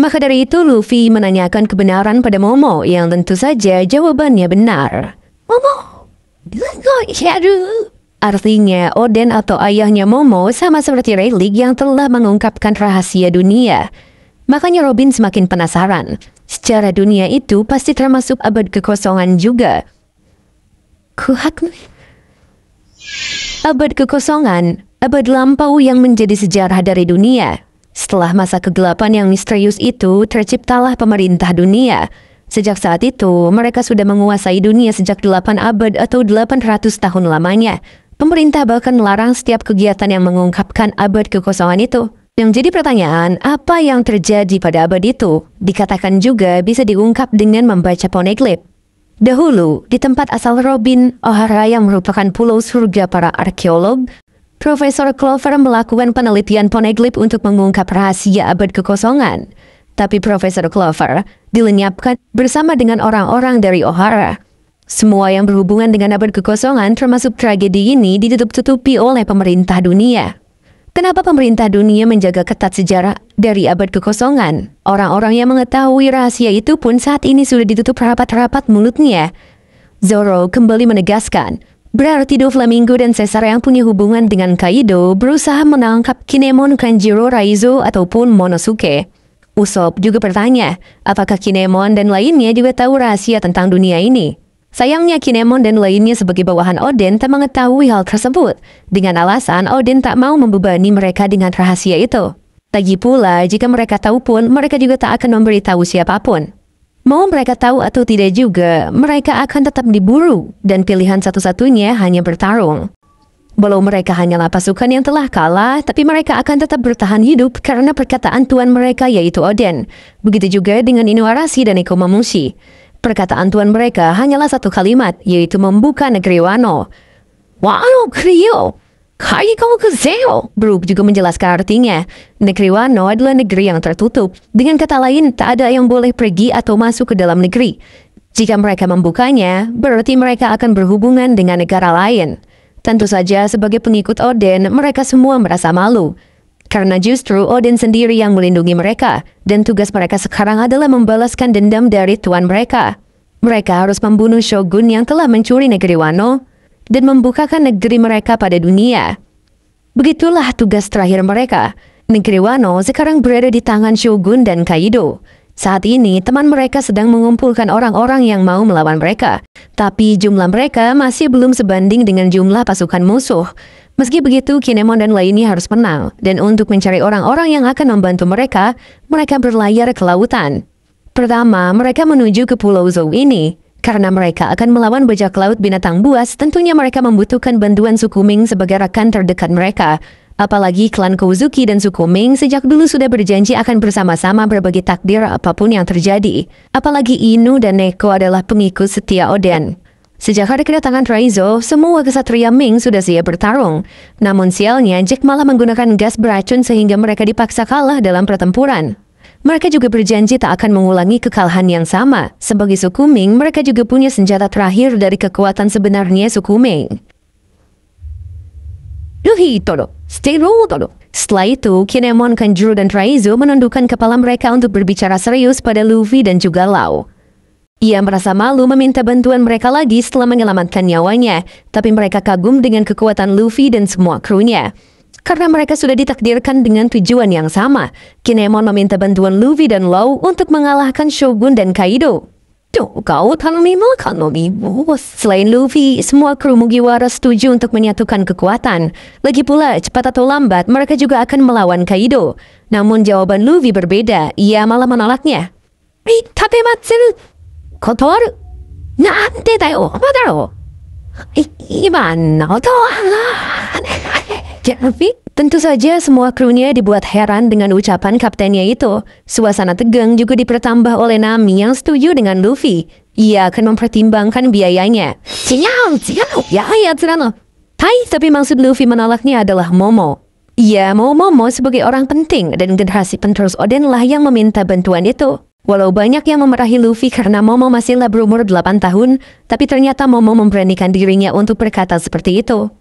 Maka dari itu Luffy menanyakan kebenaran pada Momo yang tentu saja jawabannya benar. Momo, artinya Oden atau ayahnya Momo sama seperti Rayleigh yang telah mengungkapkan rahasia dunia. Makanya Robin semakin penasaran. Secara dunia itu pasti termasuk abad kekosongan juga. Abad kekosongan, abad lampau yang menjadi sejarah dari dunia. Setelah masa kegelapan yang misterius itu, terciptalah pemerintah dunia. Sejak saat itu, mereka sudah menguasai dunia sejak 8 abad atau 800 tahun lamanya. Pemerintah bahkan melarang setiap kegiatan yang mengungkapkan abad kekosongan itu. Yang jadi pertanyaan, apa yang terjadi pada abad itu? Dikatakan juga bisa diungkap dengan membaca Poneglyph. Dahulu, di tempat asal Robin, Ohara yang merupakan pulau surga para arkeolog, Profesor Clover melakukan penelitian Poneglyph untuk mengungkap rahasia abad kekosongan. Tapi Profesor Clover dilenyapkan bersama dengan orang-orang dari Ohara. Semua yang berhubungan dengan abad kekosongan termasuk tragedi ini ditutup-tutupi oleh pemerintah dunia. Kenapa pemerintah dunia menjaga ketat sejarah dari abad kekosongan? Orang-orang yang mengetahui rahasia itu pun saat ini sudah ditutup rapat-rapat mulutnya. Zoro kembali menegaskan, berarti Doflamingo dan Caesar yang punya hubungan dengan Kaido berusaha menangkap Kinemon, Kanjiro, Raizo, ataupun Monosuke. Usopp juga bertanya, apakah Kinemon dan lainnya juga tahu rahasia tentang dunia ini? Sayangnya Kinemon dan lainnya sebagai bawahan Oden tak mengetahui hal tersebut, dengan alasan Oden tak mau membebani mereka dengan rahasia itu. Lagi pula, jika mereka tahu pun, mereka juga tak akan memberitahu siapapun. Mau mereka tahu atau tidak juga, mereka akan tetap diburu, dan pilihan satu-satunya hanya bertarung. Walau mereka hanyalah pasukan yang telah kalah, tapi mereka akan tetap bertahan hidup karena perkataan tuan mereka yaitu Oden. Begitu juga dengan Inuarashi dan Nekomamushi. Perkataan tuan mereka hanyalah satu kalimat, yaitu membuka negeri Wano. Wano Kriyo, Kaigo Kezeo. Brook juga menjelaskan artinya. Negeri Wano adalah negeri yang tertutup. Dengan kata lain, tak ada yang boleh pergi atau masuk ke dalam negeri. Jika mereka membukanya, berarti mereka akan berhubungan dengan negara lain. Tentu saja sebagai pengikut Oden, mereka semua merasa malu. Karena justru Oden sendiri yang melindungi mereka, dan tugas mereka sekarang adalah membalaskan dendam dari tuan mereka. Mereka harus membunuh Shogun yang telah mencuri negeri Wano, dan membukakan negeri mereka pada dunia. Begitulah tugas terakhir mereka. Negeri Wano sekarang berada di tangan Shogun dan Kaido. Saat ini teman mereka sedang mengumpulkan orang-orang yang mau melawan mereka. Tapi jumlah mereka masih belum sebanding dengan jumlah pasukan musuh. Meski begitu, Kinemon dan lainnya harus menang. Dan untuk mencari orang-orang yang akan membantu mereka, mereka berlayar ke lautan. Pertama, mereka menuju ke Pulau Zou ini. Karena mereka akan melawan bajak laut binatang buas, tentunya mereka membutuhkan bantuan suku Ming sebagai rekan terdekat mereka. Apalagi klan Kozuki dan suku Ming sejak dulu sudah berjanji akan bersama-sama berbagi takdir apapun yang terjadi. Apalagi Inu dan Neko adalah pengikut setia Oden. Sejak hari kedatangan Raizo, semua kesatria Ming sudah siap bertarung. Namun sialnya, Jack malah menggunakan gas beracun sehingga mereka dipaksa kalah dalam pertempuran. Mereka juga berjanji tak akan mengulangi kekalahan yang sama. Sebagai suku Ming, mereka juga punya senjata terakhir dari kekuatan sebenarnya suku Ming. Setelah itu, Kinemon, Kanjuro, dan Raizo menundukkan kepala mereka untuk berbicara serius pada Luffy dan juga Lau. Ia merasa malu meminta bantuan mereka lagi setelah menyelamatkan nyawanya, tapi mereka kagum dengan kekuatan Luffy dan semua krunya. Karena mereka sudah ditakdirkan dengan tujuan yang sama, Kinemon meminta bantuan Luffy dan Lau untuk mengalahkan Shogun dan Kaido. Selain Luffy, semua kru Mugiwara setuju untuk menyatukan kekuatan. Lagi pula, cepat atau lambat, mereka juga akan melawan Kaido. Namun jawaban Luffy berbeda, ia malah menolaknya. Tentu saja semua krunya dibuat heran dengan ucapan kaptennya itu. Suasana tegang juga dipertambah oleh Nami yang setuju dengan Luffy. Ia akan mempertimbangkan biayanya. Tapi maksud Luffy menolaknya adalah Momo. Ia mau Momo sebagai orang penting dan generasi penerus Oden lah yang meminta bantuan itu. Walau banyak yang memarahi Luffy karena Momo masihlah berumur 8 tahun, tapi ternyata Momo memberanikan dirinya untuk berkata seperti itu.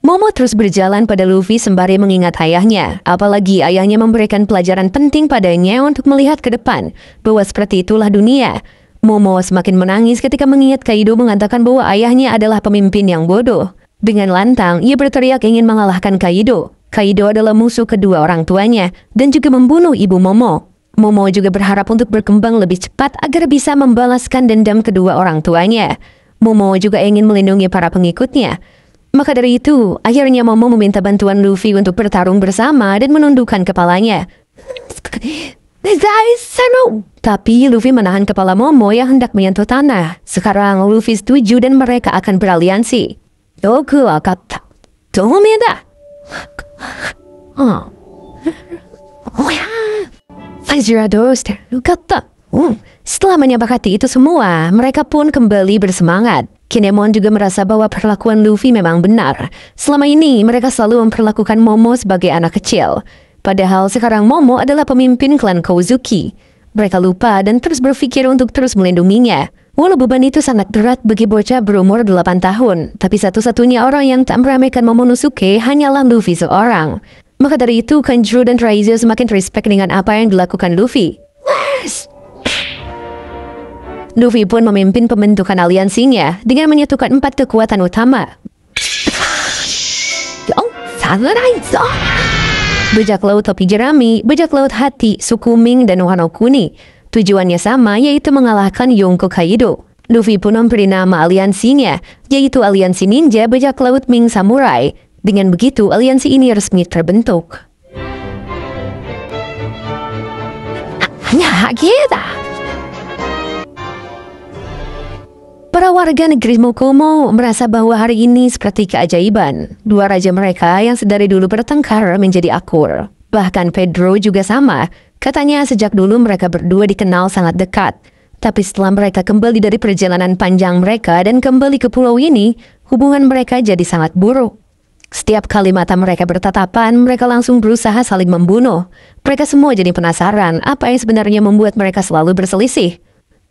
Momo terus berjalan pada Luffy sembari mengingat ayahnya. Apalagi ayahnya memberikan pelajaran penting padanya untuk melihat ke depan, bahwa seperti itulah dunia. Momo semakin menangis ketika mengingat Kaido mengatakan bahwa ayahnya adalah pemimpin yang bodoh. Dengan lantang, ia berteriak ingin mengalahkan Kaido. Kaido adalah musuh kedua orang tuanya dan juga membunuh ibu Momo. Momo juga berharap untuk berkembang lebih cepat agar bisa membalaskan dendam kedua orang tuanya. Momo juga ingin melindungi para pengikutnya. Maka dari itu, akhirnya Momo meminta bantuan Luffy untuk bertarung bersama dan menundukkan kepalanya. Tapi Luffy menahan kepala Momo yang hendak menyentuh tanah. Sekarang Luffy setuju dan mereka akan beraliansi. Yoku wakata. Tomeda. Setelah menyepakati itu semua, mereka pun kembali bersemangat. Kinemon juga merasa bahwa perlakuan Luffy memang benar. Selama ini, mereka selalu memperlakukan Momo sebagai anak kecil. Padahal sekarang Momo adalah pemimpin klan Kozuki. Mereka lupa dan terus berpikir untuk terus melindunginya. Walau beban itu sangat berat bagi bocah berumur 8 tahun, tapi satu-satunya orang yang tak meremehkan Momonosuke hanyalah Luffy seorang. Maka dari itu, Kanjuro dan Raizo semakin respect dengan apa yang dilakukan Luffy. Luffy pun memimpin pembentukan aliansinya dengan menyatukan 4 kekuatan utama. Bajak laut topi jerami, bajak laut hati, suku Ming, dan Wano Kuni. Tujuannya sama, yaitu mengalahkan Yonko Kaido. Luffy pun memberi nama aliansinya, yaitu Aliansi Ninja Bajak Laut Ming Samurai. Dengan begitu, aliansi ini resmi terbentuk. Para warga negeri Mokomo merasa bahwa hari ini seperti keajaiban. Dua raja mereka yang sedari dulu bertengkar menjadi akur. Bahkan Pedro juga sama. Katanya sejak dulu mereka berdua dikenal sangat dekat. Tapi setelah mereka kembali dari perjalanan panjang mereka dan kembali ke pulau ini, hubungan mereka jadi sangat buruk. Setiap kali mata mereka bertatapan, mereka langsung berusaha saling membunuh. Mereka semua jadi penasaran apa yang sebenarnya membuat mereka selalu berselisih.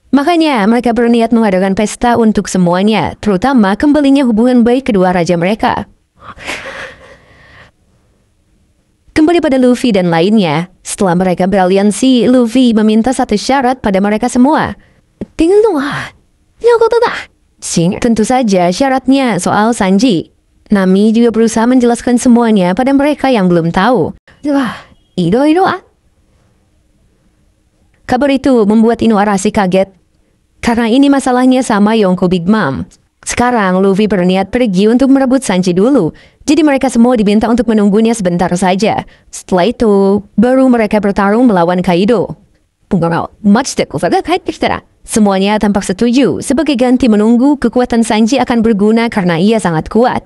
Makanya mereka berniat mengadakan pesta untuk semuanya, terutama kembalinya hubungan baik kedua raja mereka. Kembali pada Luffy dan lainnya, setelah mereka beraliansi, Luffy meminta satu syarat pada mereka semua. Tentu saja syaratnya soal Sanji. Nami juga berusaha menjelaskan semuanya pada mereka yang belum tahu. Kabar itu membuat Inuarashi kaget. Karena ini masalahnya sama Yonko Big Mom. Sekarang Luffy berniat pergi untuk merebut Sanji dulu. Jadi mereka semua diminta untuk menunggunya sebentar saja. Setelah itu, baru mereka bertarung melawan Kaido. Semuanya tampak setuju. Sebagai ganti menunggu, kekuatan Sanji akan berguna karena ia sangat kuat.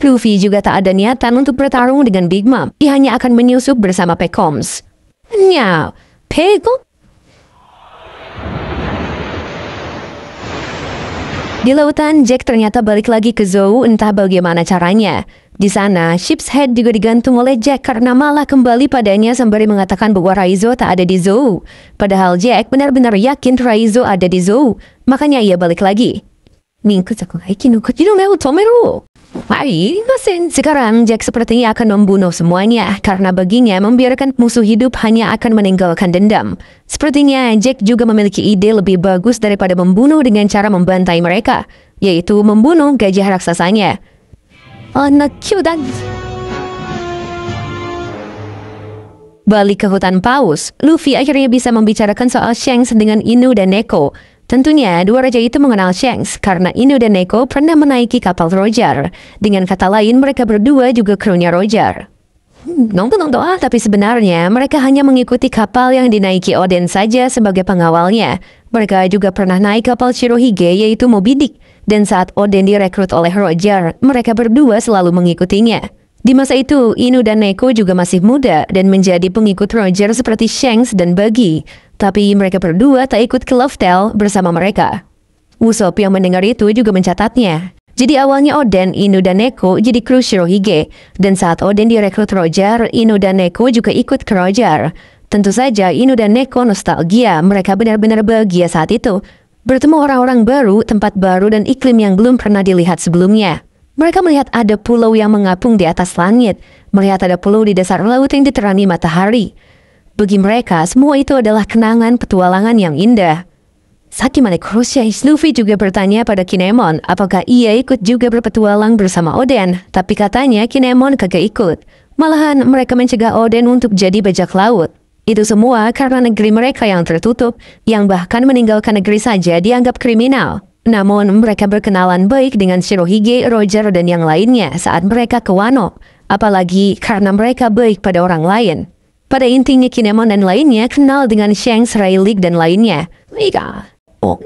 Luffy juga tak ada niatan untuk bertarung dengan Big Mom. Dia hanya akan menyusup bersama Pekoms. Di lautan, Jack ternyata balik lagi ke Zou, entah bagaimana caranya. Di sana, Ship's Head juga digantung oleh Jack karena malah kembali padanya sembari mengatakan bahwa Raizo tak ada di Zou. Padahal Jack benar-benar yakin Raizo ada di Zou, makanya ia balik lagi. Sekarang Jack sepertinya akan membunuh semuanya karena baginya membiarkan musuh hidup hanya akan meninggalkan dendam. Sepertinya Jack juga memiliki ide lebih bagus daripada membunuh dengan cara membantai mereka, yaitu membunuh gajah raksasanya. Balik ke hutan paus, Luffy akhirnya bisa membicarakan soal Shanks dengan Inu dan Neko. Tentunya, dua raja itu mengenal Shanks karena Inu dan Neko pernah menaiki kapal Roger. Dengan kata lain, mereka berdua juga krunya Roger. Tapi sebenarnya mereka hanya mengikuti kapal yang dinaiki Oden saja sebagai pengawalnya. Mereka juga pernah naik kapal Shirohige yaitu Moby Dick. Dan saat Oden direkrut oleh Roger, mereka berdua selalu mengikutinya. Di masa itu, Inu dan Neko juga masih muda dan menjadi pengikut Roger seperti Shanks dan Buggy. Tapi mereka berdua tak ikut ke Love Tale bersama mereka. Usopp yang mendengar itu juga mencatatnya. Jadi awalnya Oden, Inu dan Neko jadi kru Shirohige. Dan saat Oden direkrut Roger, Inu dan Neko juga ikut ke Roger. Tentu saja Inu dan Neko nostalgia, mereka benar-benar bahagia saat itu. Bertemu orang-orang baru, tempat baru dan iklim yang belum pernah dilihat sebelumnya. Mereka melihat ada pulau yang mengapung di atas langit, melihat ada pulau di dasar laut yang diterangi matahari. Bagi mereka, semua itu adalah kenangan petualangan yang indah. Saking manisnya, Luffy juga bertanya pada Kinemon apakah ia ikut juga berpetualang bersama Oden, tapi katanya Kinemon kagak ikut. Malahan mereka mencegah Oden untuk jadi bajak laut. Itu semua karena negeri mereka yang tertutup, yang bahkan meninggalkan negeri saja dianggap kriminal. Namun mereka berkenalan baik dengan Shirohige, Roger, dan yang lainnya saat mereka ke Wano, apalagi karena mereka baik pada orang lain. Pada intinya Kinemon dan lainnya kenal dengan Shanks, Rayleigh, dan lainnya.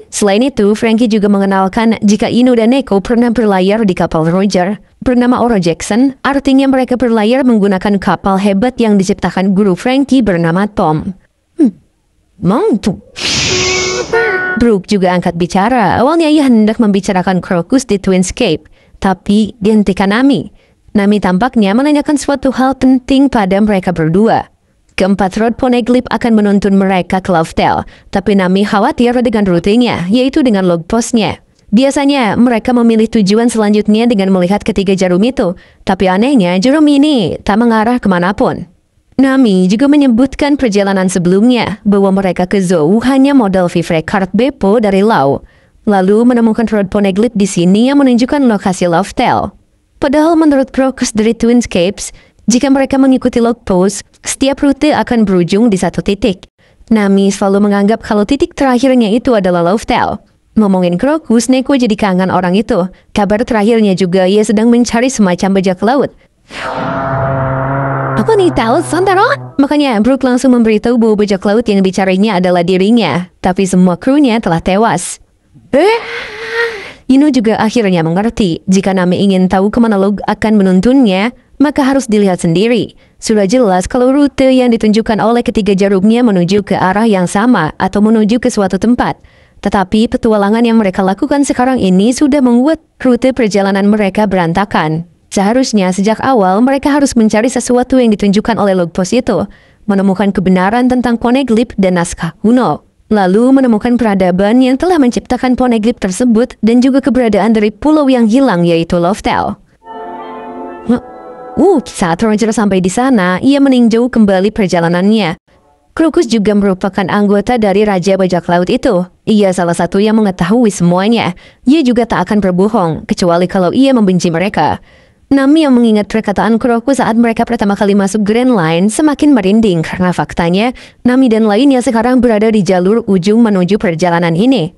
Selain itu, Franky juga mengenalkan jika Ino dan Neko pernah berlayar di kapal Roger bernama Oro Jackson, artinya mereka berlayar menggunakan kapal hebat yang diciptakan guru Franky bernama Tom. Mantu. Brook juga angkat bicara. Awalnya ia hendak membicarakan Crocus di Twinscape, tapi dihentikan Nami. Nami tampaknya menanyakan suatu hal penting pada mereka berdua. Keempat Road Poneglyph akan menuntun mereka ke Lovedale, tapi Nami khawatir dengan rutenya, yaitu dengan log postnya. Biasanya mereka memilih tujuan selanjutnya dengan melihat ketiga jarum itu, tapi anehnya jarum ini tak mengarah kemanapun. Nami juga menyebutkan perjalanan sebelumnya, bahwa mereka ke Zou hanya modal Vivre Card Beppo dari Lau, lalu menemukan Road Poneglyph di sini yang menunjukkan lokasi Lovedale. Padahal menurut Crocus dari Twinscapes, jika mereka mengikuti log post, setiap rute akan berujung di satu titik. Nami selalu menganggap kalau titik terakhirnya itu adalah Lovedale. Ngomongin Crocus, Neko jadi kangen orang itu. Kabar terakhirnya juga ia sedang mencari semacam bajak laut. Apa nih tahu, Santaro? Makanya Brook langsung memberitahu bahwa bajak laut yang dicarinya adalah dirinya. Tapi semua krunya telah tewas. Ino juga akhirnya mengerti, jika Nami ingin tahu kemana log akan menuntunnya, maka harus dilihat sendiri. Sudah jelas kalau rute yang ditunjukkan oleh ketiga jarumnya menuju ke arah yang sama atau menuju ke suatu tempat. Tetapi petualangan yang mereka lakukan sekarang ini sudah membuat rute perjalanan mereka berantakan. Seharusnya sejak awal mereka harus mencari sesuatu yang ditunjukkan oleh log post itu, menemukan kebenaran tentang Poneglyph dan naskah kuno, lalu menemukan peradaban yang telah menciptakan Poneglyph tersebut dan juga keberadaan dari pulau yang hilang yaitu Lovedale. Saat Roger sampai di sana, ia meninjau kembali perjalanannya. Crocus juga merupakan anggota dari Raja Bajak Laut itu. Ia salah satu yang mengetahui semuanya. Ia juga tak akan berbohong, kecuali kalau ia membenci mereka. Nami yang mengingat perkataan Crocus saat mereka pertama kali masuk Grand Line semakin merinding karena faktanya, Nami dan lainnya sekarang berada di jalur ujung menuju perjalanan ini.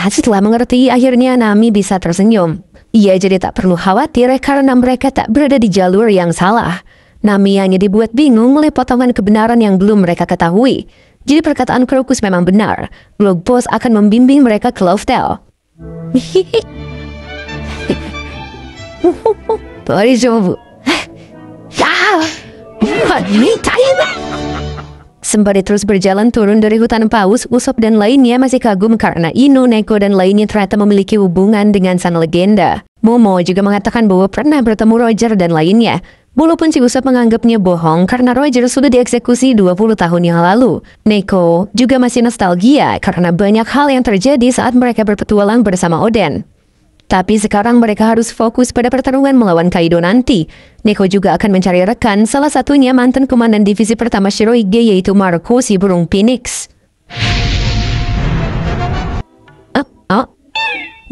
Setelah mengerti, akhirnya Nami bisa tersenyum. Ia jadi tak perlu khawatir karena mereka tak berada di jalur yang salah. Nami hanya dibuat bingung oleh potongan kebenaran yang belum mereka ketahui. Jadi perkataan Crocus memang benar. Log post akan membimbing mereka ke Lovedale. Sembari terus berjalan turun dari hutan paus, Usopp dan lainnya masih kagum karena Ino, Neko, dan lainnya ternyata memiliki hubungan dengan sang legenda. Momo juga mengatakan bahwa pernah bertemu Roger dan lainnya. Walaupun si Usopp menganggapnya bohong karena Roger sudah dieksekusi 20 tahun yang lalu. Neko juga masih nostalgia karena banyak hal yang terjadi saat mereka berpetualang bersama Oden. Tapi sekarang mereka harus fokus pada pertarungan melawan Kaido nanti. Neko juga akan mencari rekan, salah satunya mantan komandan divisi pertama Shirohige yaitu Marco si burung Phoenix.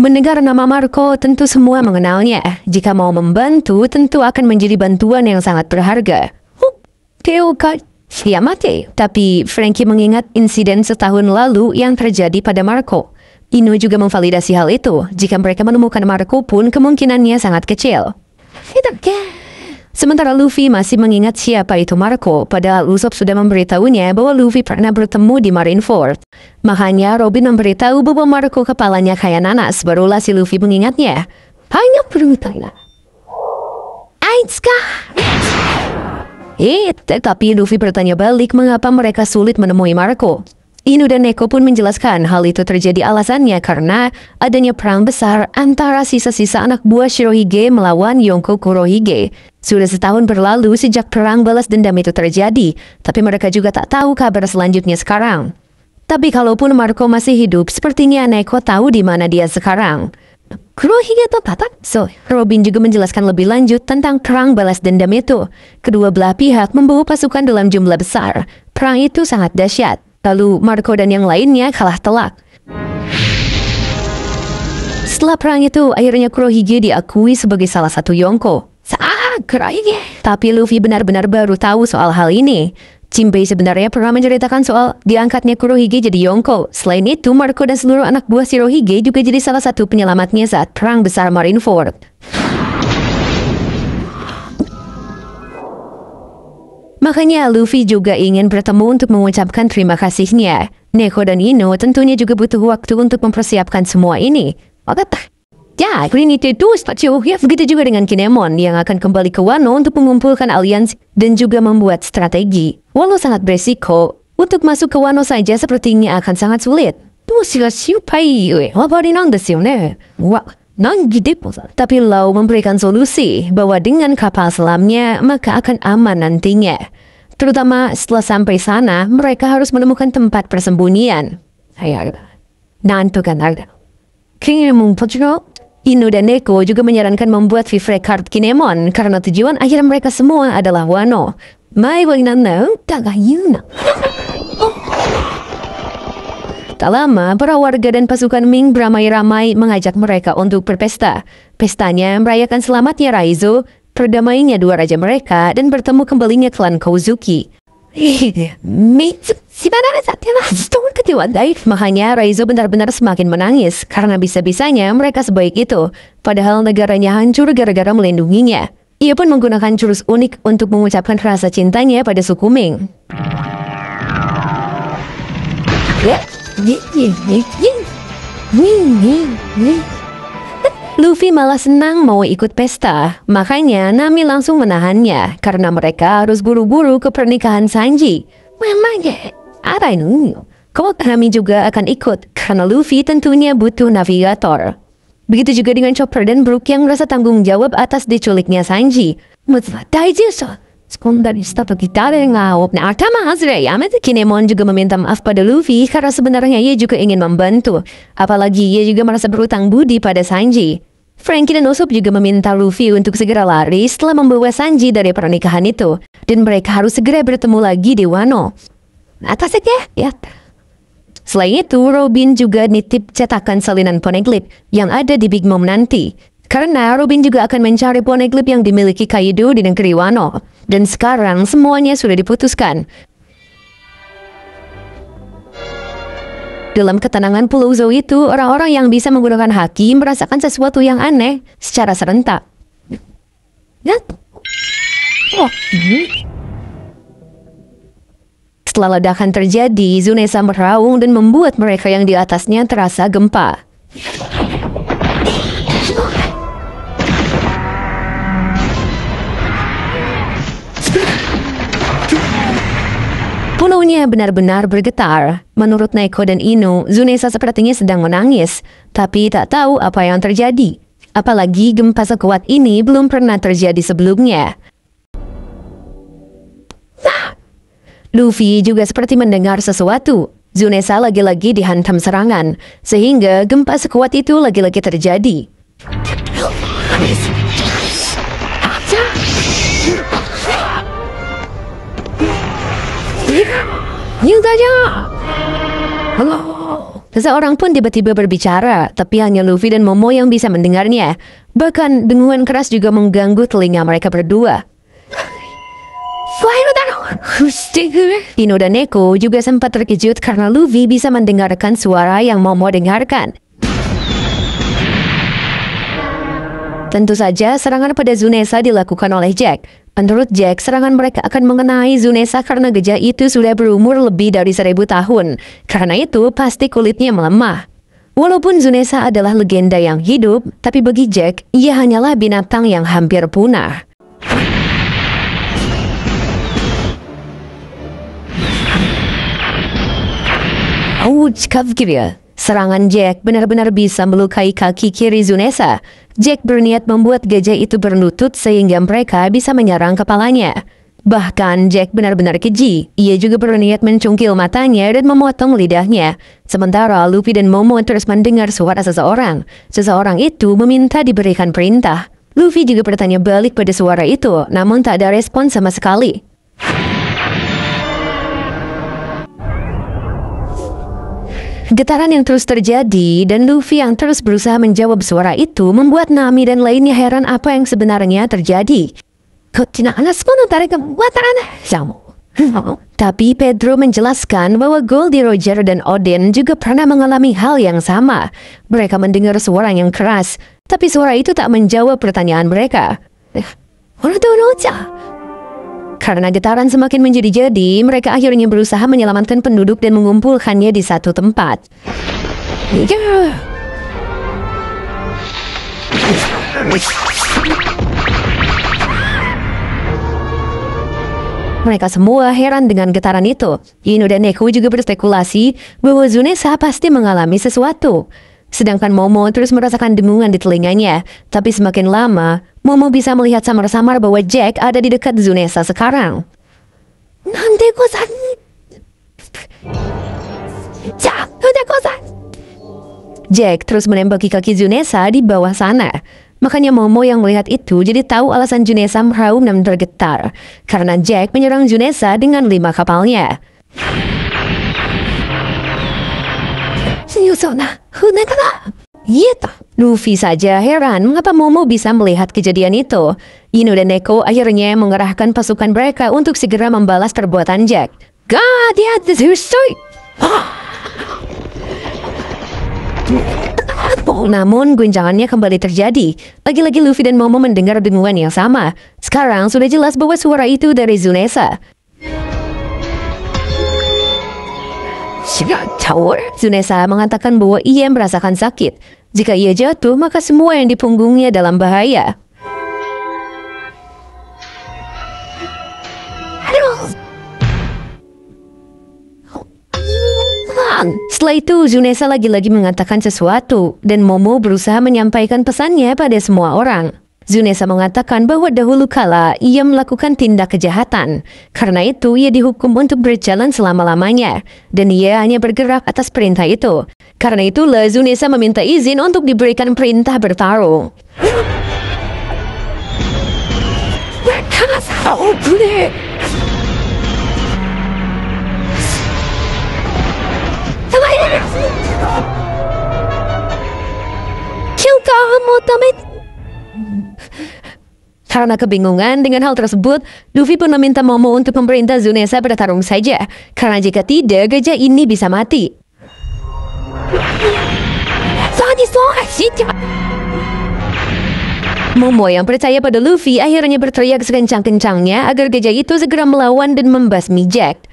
Mendengar nama Marco, tentu semua mengenalnya. Jika mau membantu, tentu akan menjadi bantuan yang sangat berharga. Tapi Franky mengingat insiden setahun lalu yang terjadi pada Marco. Ino juga memvalidasi hal itu. Jika mereka menemukan Marco pun kemungkinannya sangat kecil. Sementara Luffy masih mengingat siapa itu Marco, padahal Usopp sudah memberitahunya bahwa Luffy pernah bertemu di Marineford. Makanya Robin memberitahu bahwa Marco kepalanya kayak nanas, barulah si Luffy mengingatnya. Hanya berutanglah. Tetapi Luffy bertanya balik mengapa mereka sulit menemui Marco. Ino dan Neko pun menjelaskan hal itu terjadi alasannya karena adanya perang besar antara sisa-sisa anak buah Shirohige melawan Yonko Kurohige. Sudah setahun berlalu sejak perang balas dendam itu terjadi, tapi mereka juga tak tahu kabar selanjutnya sekarang. Tapi kalaupun Marco masih hidup, sepertinya Neko tahu di mana dia sekarang. Kurohige atau Tatak? Robin juga menjelaskan lebih lanjut tentang perang balas dendam itu. Kedua belah pihak membawa pasukan dalam jumlah besar. Perang itu sangat dahsyat. Lalu Marco dan yang lainnya kalah telak. Setelah perang itu, akhirnya Kurohige diakui sebagai salah satu Yonko. Kurohige. Tapi Luffy benar-benar baru tahu soal hal ini. Jinbei sebenarnya pernah menceritakan soal diangkatnya Kurohige jadi Yonko. Selain itu, Marco dan seluruh anak buah Shirohige juga jadi salah satu penyelamatnya saat perang besar Marineford. Makanya Luffy juga ingin bertemu untuk mengucapkan terima kasihnya. Neko dan Ino tentunya juga butuh waktu untuk mempersiapkan semua ini. Ya, begitu juga dengan Kinemon yang akan kembali ke Wano untuk mengumpulkan aliansi dan juga membuat strategi. Walau sangat beresiko, untuk masuk ke Wano saja sepertinya akan sangat sulit. Tapi Lau memberikan solusi bahwa dengan kapal selamnya maka akan aman nantinya. Terutama setelah sampai sana, mereka harus menemukan tempat persembunyian. Ino dan Neko juga menyarankan membuat Vivre Card Kinemon karena tujuan akhir mereka semua adalah Wano. Tak lama, para warga dan pasukan Ming beramai-ramai mengajak mereka untuk berpesta. Pestanya merayakan selamatnya Raizo, perdamaiannya dua raja mereka, dan bertemu kembalinya klan Kozuki. Makanya Raizo benar-benar semakin menangis karena bisa-bisanya mereka sebaik itu, padahal negaranya hancur gara-gara melindunginya. Ia pun menggunakan jurus unik untuk mengucapkan rasa cintanya pada suku Ming. Luffy malah senang mau ikut pesta, makanya Nami langsung menahannya karena mereka harus buru-buru ke pernikahan Sanji. Kalau Nami juga akan ikut karena Luffy tentunya butuh navigator. Begitu juga dengan Chopper dan Brook yang merasa tanggung jawab atas diculiknya Sanji. Kinemon juga meminta maaf pada Luffy karena sebenarnya ia juga ingin membantu. Apalagi ia juga merasa berutang budi pada Sanji. Franky dan Usopp juga meminta Luffy untuk segera lari setelah membawa Sanji dari pernikahan itu. Dan mereka harus segera bertemu lagi di Wano. Selain itu, Robin juga nitip cetakan salinan Poneglyph yang ada di Big Mom nanti. Karena Robin juga akan mencari Poneglyph yang dimiliki Kaido di negeri Wano. Dan sekarang semuanya sudah diputuskan. Dalam ketenangan Pulau Zou itu, orang-orang yang bisa menggunakan haki merasakan sesuatu yang aneh secara serentak. Setelah ledakan terjadi, Zunesa meraung dan membuat mereka yang di atasnya terasa gempa. Pulaunya benar-benar bergetar. Menurut Neko dan Ino, Zunesa sepertinya sedang menangis, tapi tak tahu apa yang terjadi. Apalagi gempa sekuat ini belum pernah terjadi sebelumnya. Luffy juga seperti mendengar sesuatu. Zunesa lagi-lagi dihantam serangan, sehingga gempa sekuat itu lagi-lagi terjadi. Halo. Seseorang pun tiba-tiba berbicara, tapi hanya Luffy dan Momo yang bisa mendengarnya. Bahkan dengungan keras juga mengganggu telinga mereka berdua. Ino dan Neko juga sempat terkejut karena Luffy bisa mendengarkan suara yang Momo dengarkan. Tentu saja serangan pada Zunesa dilakukan oleh Jack. Menurut Jack, serangan mereka akan mengenai Zunesa karena gajah itu sudah berumur lebih dari 1000 tahun. Karena itu, pasti kulitnya melemah. Walaupun Zunesa adalah legenda yang hidup, tapi bagi Jack, ia hanyalah binatang yang hampir punah. Serangan Jack benar-benar bisa melukai kaki kiri Zunesa. Jack berniat membuat gajah itu berlutut sehingga mereka bisa menyerang kepalanya. Bahkan Jack benar-benar keji. Ia juga berniat mencungkil matanya dan memotong lidahnya. Sementara Luffy dan Momo terus mendengar suara seseorang. Seseorang itu meminta diberikan perintah. Luffy juga bertanya balik pada suara itu, namun tak ada respon sama sekali. Getaran yang terus terjadi dan Luffy yang terus berusaha menjawab suara itu membuat Nami dan lainnya heran apa yang sebenarnya terjadi. Tapi Pedro menjelaskan bahwa Goldie, Roger, dan Odin juga pernah mengalami hal yang sama. Mereka mendengar suara yang keras, tapi suara itu tak menjawab pertanyaan mereka. Karena getaran semakin menjadi-jadi, mereka akhirnya berusaha menyelamatkan penduduk dan mengumpulkannya di satu tempat. Mereka semua heran dengan getaran itu. Ino dan Neko juga berspekulasi bahwa Zunesa pasti mengalami sesuatu. Sedangkan Momo terus merasakan dengungan di telinganya. Tapi semakin lama, Momo bisa melihat samar-samar bahwa Jack ada di dekat Zunesa sekarang. Jack terus menembaki kaki Zunesa di bawah sana. Makanya Momo yang melihat itu jadi tahu alasan Zunesa meraung dan tergetar. Karena Jack menyerang Zunesa dengan 5 kapalnya. Luffy saja heran mengapa Momo bisa melihat kejadian itu. Ino dan Neko akhirnya mengerahkan pasukan mereka untuk segera membalas perbuatan Jack. God, yeah, this is so... Namun guncangannya kembali terjadi. Lagi-lagi Luffy dan Momo mendengar dengungan yang sama. Sekarang sudah jelas bahwa suara itu dari Zunesa. Zunesa mengatakan bahwa ia merasakan sakit. Jika ia jatuh, maka semua yang di punggungnya dalam bahaya. Setelah itu, Zunesa lagi-lagi mengatakan sesuatu, dan Momo berusaha menyampaikan pesannya pada semua orang. Zunesa mengatakan bahwa dahulu kala ia melakukan tindak kejahatan. Karena itu, ia dihukum untuk berjalan selama-lamanya, dan ia hanya bergerak atas perintah itu. Karena itulah Zunesa meminta izin untuk diberikan perintah bertarung. Karena kebingungan dengan hal tersebut, Luffy pun meminta Momo untuk memerintah Zunesa bertarung saja. Karena jika tidak, gajah ini bisa mati. Momo yang percaya pada Luffy akhirnya berteriak sekencang-kencangnya agar gajah itu segera melawan dan membasmi Jack.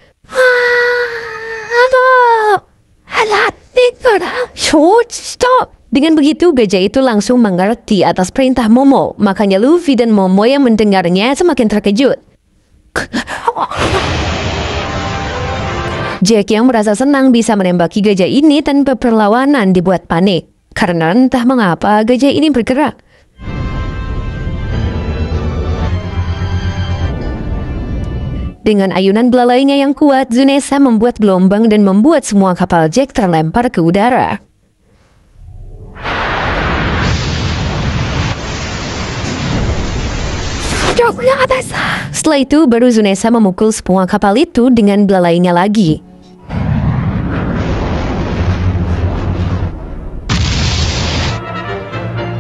Stop! Dengan begitu, gajah itu langsung mengerti atas perintah Momo. Makanya Luffy dan Momo yang mendengarnya semakin terkejut. Jack yang merasa senang bisa menembaki gajah ini tanpa perlawanan dibuat panik. Karena entah mengapa gajah ini bergerak. Dengan ayunan belalainya yang kuat, Zunesa membuat gelombang dan membuat semua kapal Jack terlempar ke udara. Setelah itu, baru Zunesa memukul semua kapal itu dengan belalainya lagi.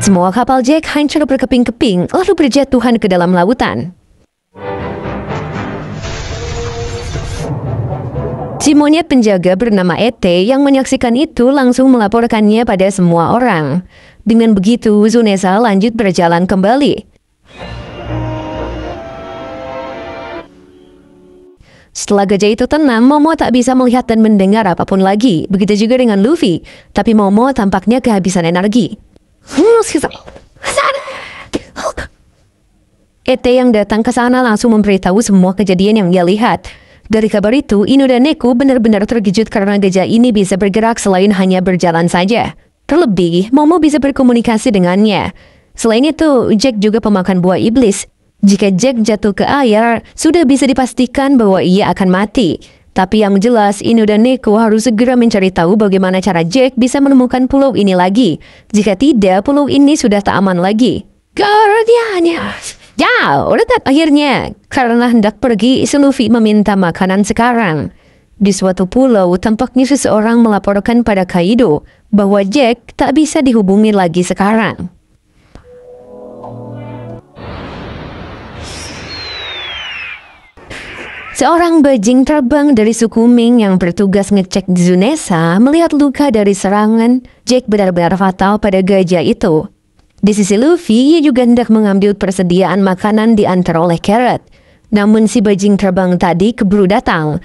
Semua kapal Jack hancur berkeping-keping, lalu berjatuhan ke dalam lautan. Si monyet penjaga bernama Ete yang menyaksikan itu langsung melaporkannya pada semua orang. Dengan begitu, Zunesa lanjut berjalan kembali. Setelah gajah itu tenang, Momo tak bisa melihat dan mendengar apapun lagi. Begitu juga dengan Luffy. Tapi Momo tampaknya kehabisan energi. Ete yang datang ke sana langsung memberitahu semua kejadian yang dia lihat. Dari kabar itu, Ino dan Neko benar-benar terkejut karena gajah ini bisa bergerak selain hanya berjalan saja. Terlebih, Momo bisa berkomunikasi dengannya. Selain itu, Jack juga pemakan buah iblis. Jika Jack jatuh ke air, sudah bisa dipastikan bahwa ia akan mati. Tapi yang jelas, Inu dan Neko harus segera mencari tahu bagaimana cara Jack bisa menemukan pulau ini lagi. Jika tidak, pulau ini sudah tak aman lagi. Guardiannya. Ya, udah tak akhirnya. Karena hendak pergi, si Luffy meminta makanan sekarang. Di suatu pulau, tampaknya seseorang melaporkan pada Kaido bahwa Jack tak bisa dihubungi lagi sekarang. Seorang bajing terbang dari suku Ming yang bertugas ngecek Zunesa melihat luka dari serangan Jack benar-benar fatal pada gajah itu. Di sisi Luffy, ia juga hendak mengambil persediaan makanan diantar oleh Carrot. Namun si bajing terbang tadi keburu datang.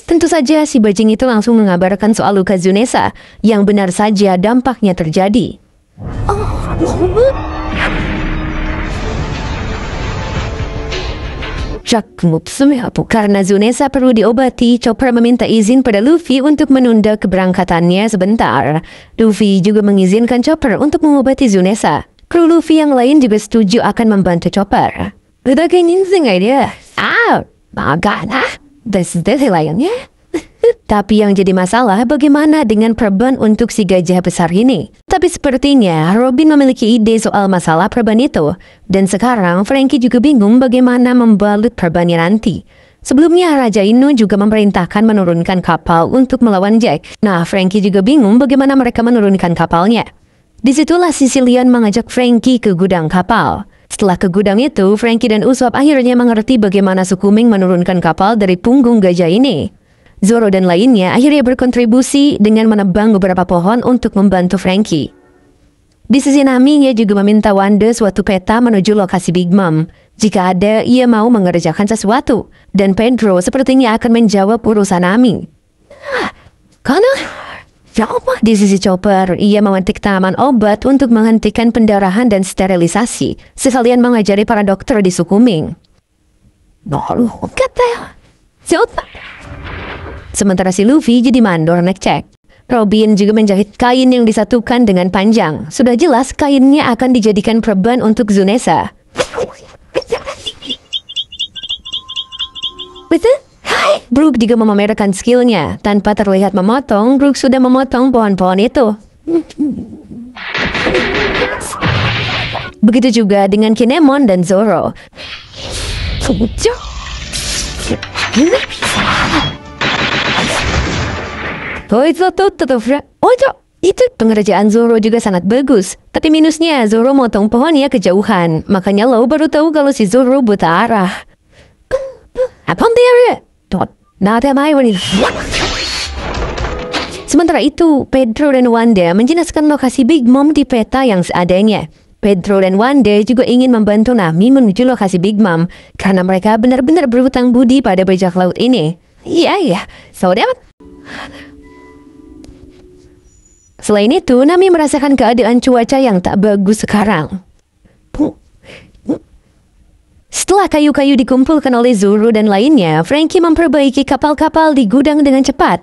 Tentu saja si bajing itu langsung mengabarkan soal luka Zunesa yang benar saja dampaknya terjadi. Karena Zunesa perlu diobati, Chopper meminta izin pada Luffy untuk menunda keberangkatannya sebentar. Luffy juga mengizinkan Chopper untuk mengobati Zunesa. Kru Luffy yang lain juga setuju akan membantu Chopper. Tapi yang jadi masalah bagaimana dengan perban untuk si gajah besar ini. Tapi sepertinya Robin memiliki ide soal masalah perban itu. Dan sekarang Franky juga bingung bagaimana membalut perbannya nanti. Sebelumnya Raja Inu juga memerintahkan menurunkan kapal untuk melawan Jack. Nah, Franky juga bingung bagaimana mereka menurunkan kapalnya. Disitulah Sicilian mengajak Franky ke gudang kapal. Setelah ke gudang itu, Franky dan Usopp akhirnya mengerti bagaimana suku Ming menurunkan kapal dari punggung gajah ini. Zoro dan lainnya akhirnya berkontribusi dengan menebang beberapa pohon untuk membantu Franky. Di sisi Nami, ia juga meminta Wanda suatu peta menuju lokasi Big Mom. Jika ada, ia mau mengerjakan sesuatu. Dan Pedro sepertinya akan menjawab urusan Nami. Di sisi Chopper, ia memetik tanaman obat untuk menghentikan pendarahan dan sterilisasi, sekalian mengajari para dokter di suku Ming. Sementara si Luffy jadi mandor ngecek. Robin juga menjahit kain yang disatukan dengan panjang. Sudah jelas kainnya akan dijadikan perban untuk Zunesa. Brook juga memamerkan skillnya. Tanpa terlihat memotong, Brook sudah memotong pohon-pohon itu. Begitu juga dengan Kinemon dan Zoro. Itu pengerjaan Zoro juga sangat bagus. Tapi minusnya Zoro motong pohonnya kejauhan. Makanya lo baru tahu kalau si Zoro buta arah. Sementara itu, Pedro dan Wanda menjelaskan lokasi Big Mom di peta yang seadanya. Pedro dan Wanda juga ingin membantu Nami menuju lokasi Big Mom karena mereka benar-benar berhutang budi pada bajak laut ini. Iya, saudara. Selain itu, Nami merasakan keadaan cuaca yang tak bagus sekarang. Setelah kayu-kayu dikumpulkan oleh Zoro dan lainnya, Franky memperbaiki kapal-kapal di gudang dengan cepat.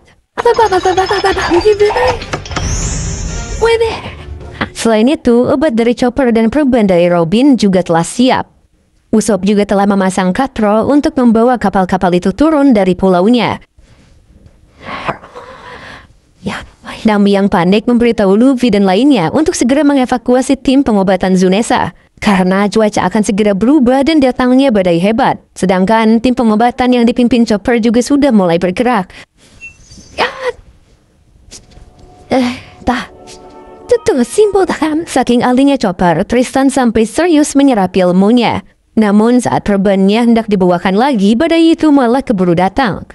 Selain itu, obat dari Chopper dan perban dari Robin juga telah siap. Usopp juga telah memasang katrol untuk membawa kapal-kapal itu turun dari pulaunya. Nami yang panik memberitahu Luffy dan lainnya untuk segera mengevakuasi tim pengobatan Zunesa. Karena cuaca akan segera berubah dan datangnya badai hebat. Sedangkan tim pengobatan yang dipimpin Chopper juga sudah mulai bergerak. Saking ahlinya Chopper, Tristan sampai serius menyerapi ilmunya. Namun saat perbannya hendak dibawakan lagi, badai itu malah keburu datang.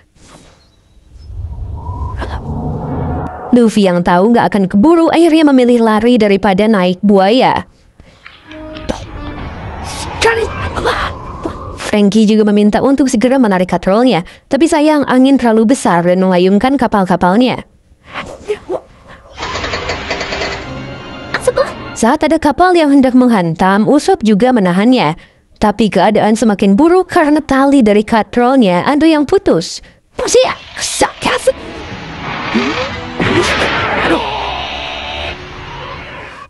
Luffy yang tahu nggak akan keburu akhirnya memilih lari daripada naik buaya. Franky juga meminta untuk segera menarik katrolnya, tapi sayang angin terlalu besar dan mengayunkan kapal-kapalnya. Saat ada kapal yang hendak menghantam, Usopp juga menahannya. Tapi keadaan semakin buruk karena tali dari katrolnya ada yang putus.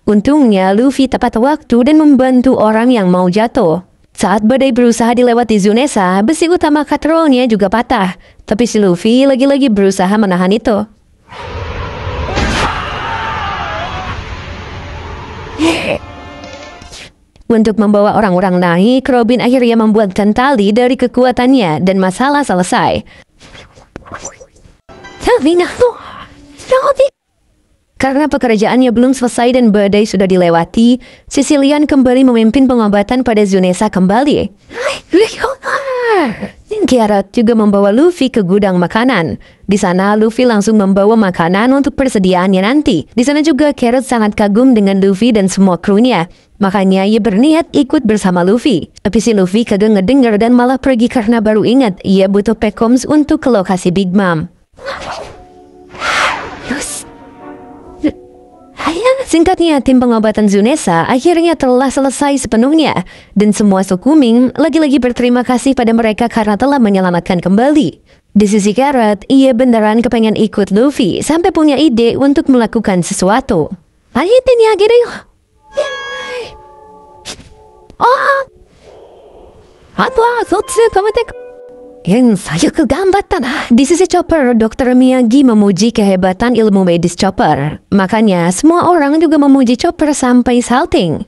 Untungnya Luffy tepat waktu dan membantu orang yang mau jatuh. Saat badai berusaha dilewati Zunesa, besi utama katrolnya juga patah. Tapi si Luffy lagi-lagi berusaha menahan itu. Untuk membawa orang-orang naik, Robin akhirnya membuatkan tali dari kekuatannya dan masalah selesai. Karena pekerjaannya belum selesai dan badai sudah dilewati, Sicilian kembali memimpin pengobatan pada Zunesa kembali. Carrot juga membawa Luffy ke gudang makanan. Di sana Luffy langsung membawa makanan untuk persediaannya nanti. Di sana juga Carrot sangat kagum dengan Luffy dan semua krunya. Makanya ia berniat ikut bersama Luffy. Tapi si Luffy kagak ngedenger dan malah pergi karena baru ingat ia butuh Pekoms untuk ke lokasi Big Mom. Singkatnya, tim pengobatan Zunesa akhirnya telah selesai sepenuhnya. Dan semua suku Ming lagi-lagi berterima kasih pada mereka karena telah menyelamatkan kembali. Di sisi Carrot, ia beneran kepengen ikut Luffy sampai punya ide untuk melakukan sesuatu. Di sisi Chopper, Dr. Miyagi memuji kehebatan ilmu medis Chopper. Makanya semua orang juga memuji Chopper sampai salting.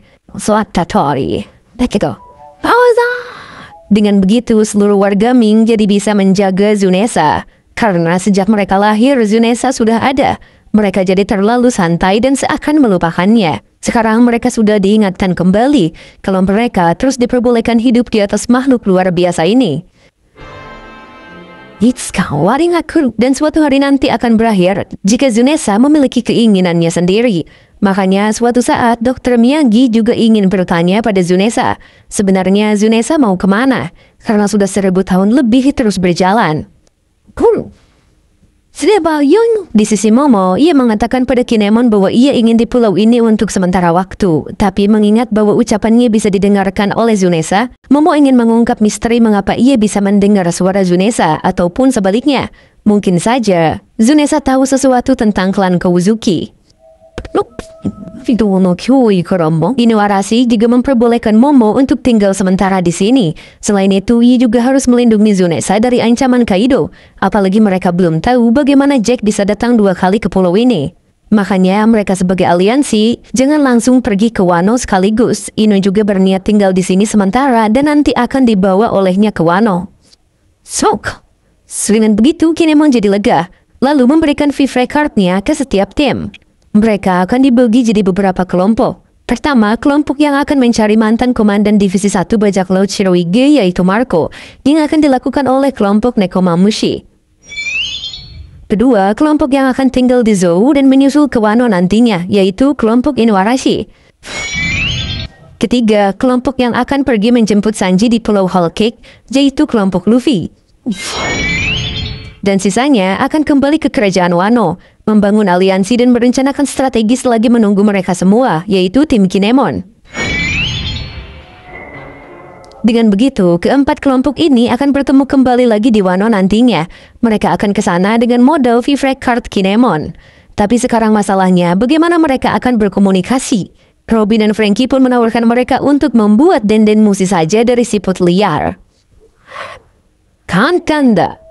Dengan begitu seluruh warga Ming jadi bisa menjaga Zunesa. Karena sejak mereka lahir Zunesa sudah ada. Mereka jadi terlalu santai dan seakan melupakannya. Sekarang mereka sudah diingatkan kembali kalau mereka terus diperbolehkan hidup di atas makhluk luar biasa ini. Dan suatu hari nanti akan berakhir jika Zunesa memiliki keinginannya sendiri. Makanya suatu saat Dr. Miyagi juga ingin bertanya pada Zunesa. Sebenarnya Zunesa mau kemana? Karena sudah 1000 tahun lebih terus berjalan. Di sisi Momo, ia mengatakan pada Kinemon bahwa ia ingin di pulau ini untuk sementara waktu. Tapi mengingat bahwa ucapannya bisa didengarkan oleh Zunesa, Momo ingin mengungkap misteri mengapa ia bisa mendengar suara Zunesa ataupun sebaliknya. Mungkin saja Zunesa tahu sesuatu tentang klan Kozuki. Inuarashi juga memperbolehkan Momo untuk tinggal sementara di sini. Selain itu, ia juga harus melindungi Zunesa dari ancaman Kaido. Apalagi mereka belum tahu bagaimana Jack bisa datang 2 kali ke pulau ini. Makanya mereka sebagai aliansi jangan langsung pergi ke Wano sekaligus. Ino juga berniat tinggal di sini sementara dan nanti akan dibawa olehnya ke Wano. Dengan begitu, Kinemon jadi lega, lalu memberikan Vivre Card-nya ke setiap tim. Mereka akan dibagi jadi beberapa kelompok. Pertama, kelompok yang akan mencari mantan komandan divisi 1 bajak laut Shiroige yaitu Marco, yang akan dilakukan oleh kelompok Nekomamushi. Kedua, kelompok yang akan tinggal di Zou dan menyusul ke Wano nantinya, yaitu kelompok Inuarashi. Ketiga, kelompok yang akan pergi menjemput Sanji di Pulau Whole Cake, yaitu kelompok Luffy. Dan sisanya akan kembali ke kerajaan Wano, membangun aliansi dan merencanakan strategi selagi menunggu mereka semua, yaitu tim Kinemon. Dengan begitu, keempat kelompok ini akan bertemu kembali lagi di Wano nantinya. Mereka akan ke sana dengan modal Vivre Card Kinemon. Tapi sekarang masalahnya, bagaimana mereka akan berkomunikasi? Robin dan Franky pun menawarkan mereka untuk membuat denden musi saja dari siput liar. Kanda.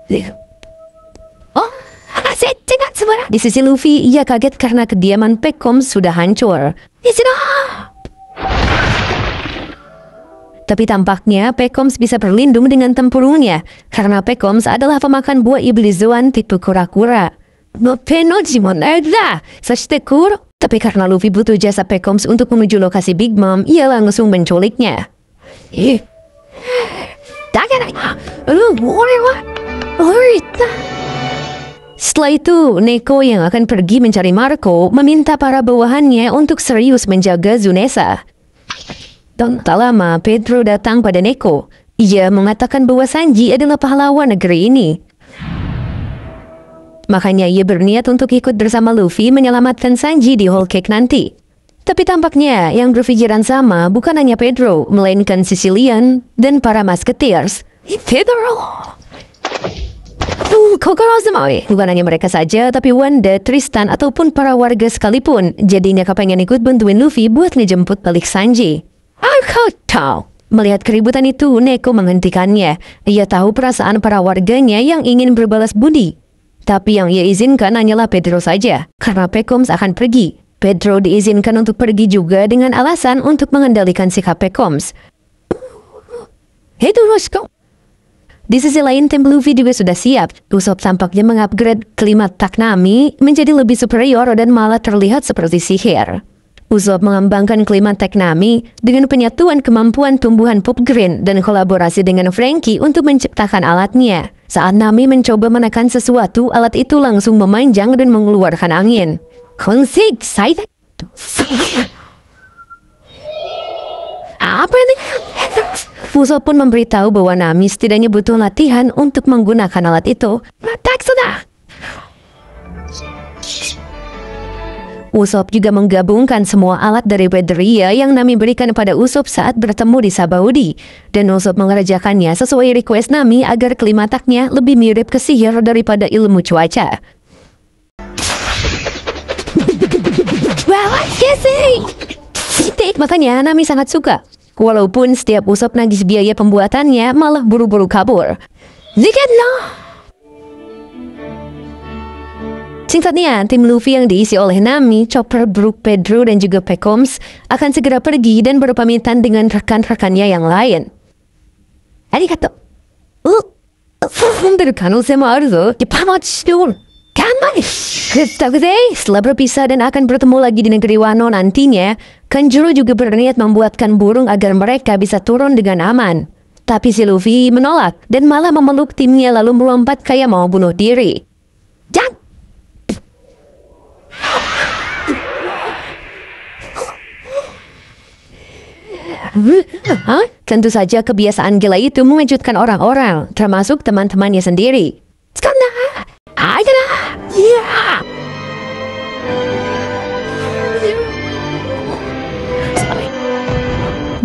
Di sisi Luffy, ia kaget karena kediaman Pekoms sudah hancur. Tapi tampaknya Pekoms bisa berlindung dengan tempurungnya, karena Pekoms adalah pemakan buah iblis Zoan tipe kura-kura. Tapi karena Luffy butuh jasa Pekoms untuk menuju lokasi Big Mom, ia langsung menculiknya. Setelah itu, Neko yang akan pergi mencari Marco meminta para bawahannya untuk serius menjaga Zunesa. Dan tak lama, Pedro datang pada Neko. Ia mengatakan bahwa Sanji adalah pahlawan negeri ini. Makanya ia berniat untuk ikut bersama Luffy menyelamatkan Sanji di Whole Cake nanti. Tapi tampaknya yang berpikiran sama bukan hanya Pedro, melainkan Sicilian dan para Musketeers. Pedro! Kokoro Semawi. Bukan hanya mereka saja, tapi Wanda, Tristan, ataupun para warga sekalipun. Jadinya kepengen ikut bantuin Luffy buat ngejemput balik Sanji. Aku tahu. Melihat keributan itu, Neko menghentikannya. Ia tahu perasaan para warganya yang ingin berbalas budi. Tapi yang ia izinkan hanyalah Pedro saja, karena Pekoms akan pergi. Pedro diizinkan untuk pergi juga dengan alasan untuk mengendalikan sikap Pekoms. Itu Roscoe. Di sisi lain, tim Luffy juga sudah siap. Usopp tampaknya mengupgrade kalimat Taknami menjadi lebih superior dan malah terlihat seperti sihir. Usopp mengembangkan kalimat Taknami dengan penyatuan kemampuan tumbuhan Pop Green dan kolaborasi dengan Franky untuk menciptakan alatnya. Saat Nami mencoba menekan sesuatu, alat itu langsung memanjang dan mengeluarkan angin. Konsig, saya... Apa ini? Usopp pun memberitahu bahwa Nami setidaknya butuh latihan untuk menggunakan alat itu. Tak sudah. Usopp juga menggabungkan semua alat dari Pedria yang Nami berikan pada Usopp saat bertemu di Sabaudi. Dan Usopp mengerjakannya sesuai request Nami agar kalimataknya lebih mirip ke sihir daripada ilmu cuaca. Well, makanya Nami sangat suka. Walaupun setiap Usopp nagih biaya pembuatannya, malah buru-buru kabur. Zikat no! Singkatnya, tim Luffy yang diisi oleh Nami, Chopper, Brook, Pedro, dan juga Pekoms akan segera pergi dan berpamitan dengan rekan-rekannya yang lain. Arigato. Setelah berpisah dan akan bertemu lagi di negeri Wano nantinya, Kanjuro juga berniat membuatkan burung agar mereka bisa turun dengan aman. Tapi si Luffy menolak dan malah memeluk timnya lalu melompat kayak mau bunuh diri. Tentu saja kebiasaan gila itu mengejutkan orang-orang, termasuk teman-temannya sendiri.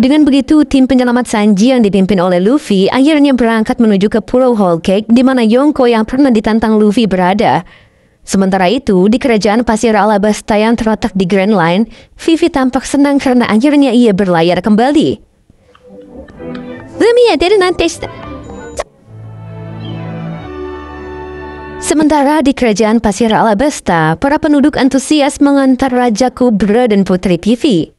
Dengan begitu, tim penyelamat Sanji yang dipimpin oleh Luffy akhirnya berangkat menuju ke Pulau Whole Cake di mana Yonko yang pernah ditantang Luffy berada. Sementara itu, di kerajaan pasir Alabasta yang terletak di Grand Line, Vivi tampak senang karena akhirnya ia berlayar kembali. Sementara di kerajaan pasir Alabasta, para penduduk antusias mengantar Raja Cobra dan Putri Vivi.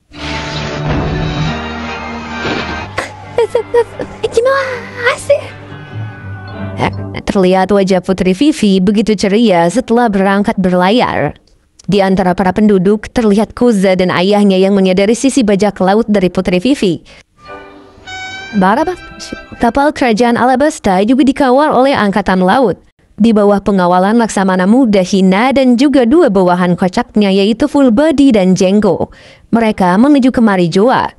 Terlihat wajah Putri Vivi begitu ceria setelah berangkat berlayar. Di antara para penduduk terlihat Koza dan ayahnya yang menyadari sisi bajak laut dari Putri Vivi. Kapal kerajaan Alabasta juga dikawal oleh angkatan laut. Di bawah pengawalan Laksamana Muda Hina dan juga dua bawahan kocaknya yaitu Full Body dan Jenggo. Mereka menuju ke Marijoa.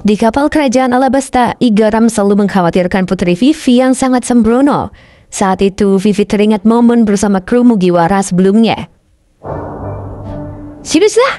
Di kapal kerajaan Alabasta, Igaram selalu mengkhawatirkan Putri Vivi yang sangat sembrono. Saat itu, Vivi teringat momen bersama kru Mugiwara sebelumnya. Seriuslah?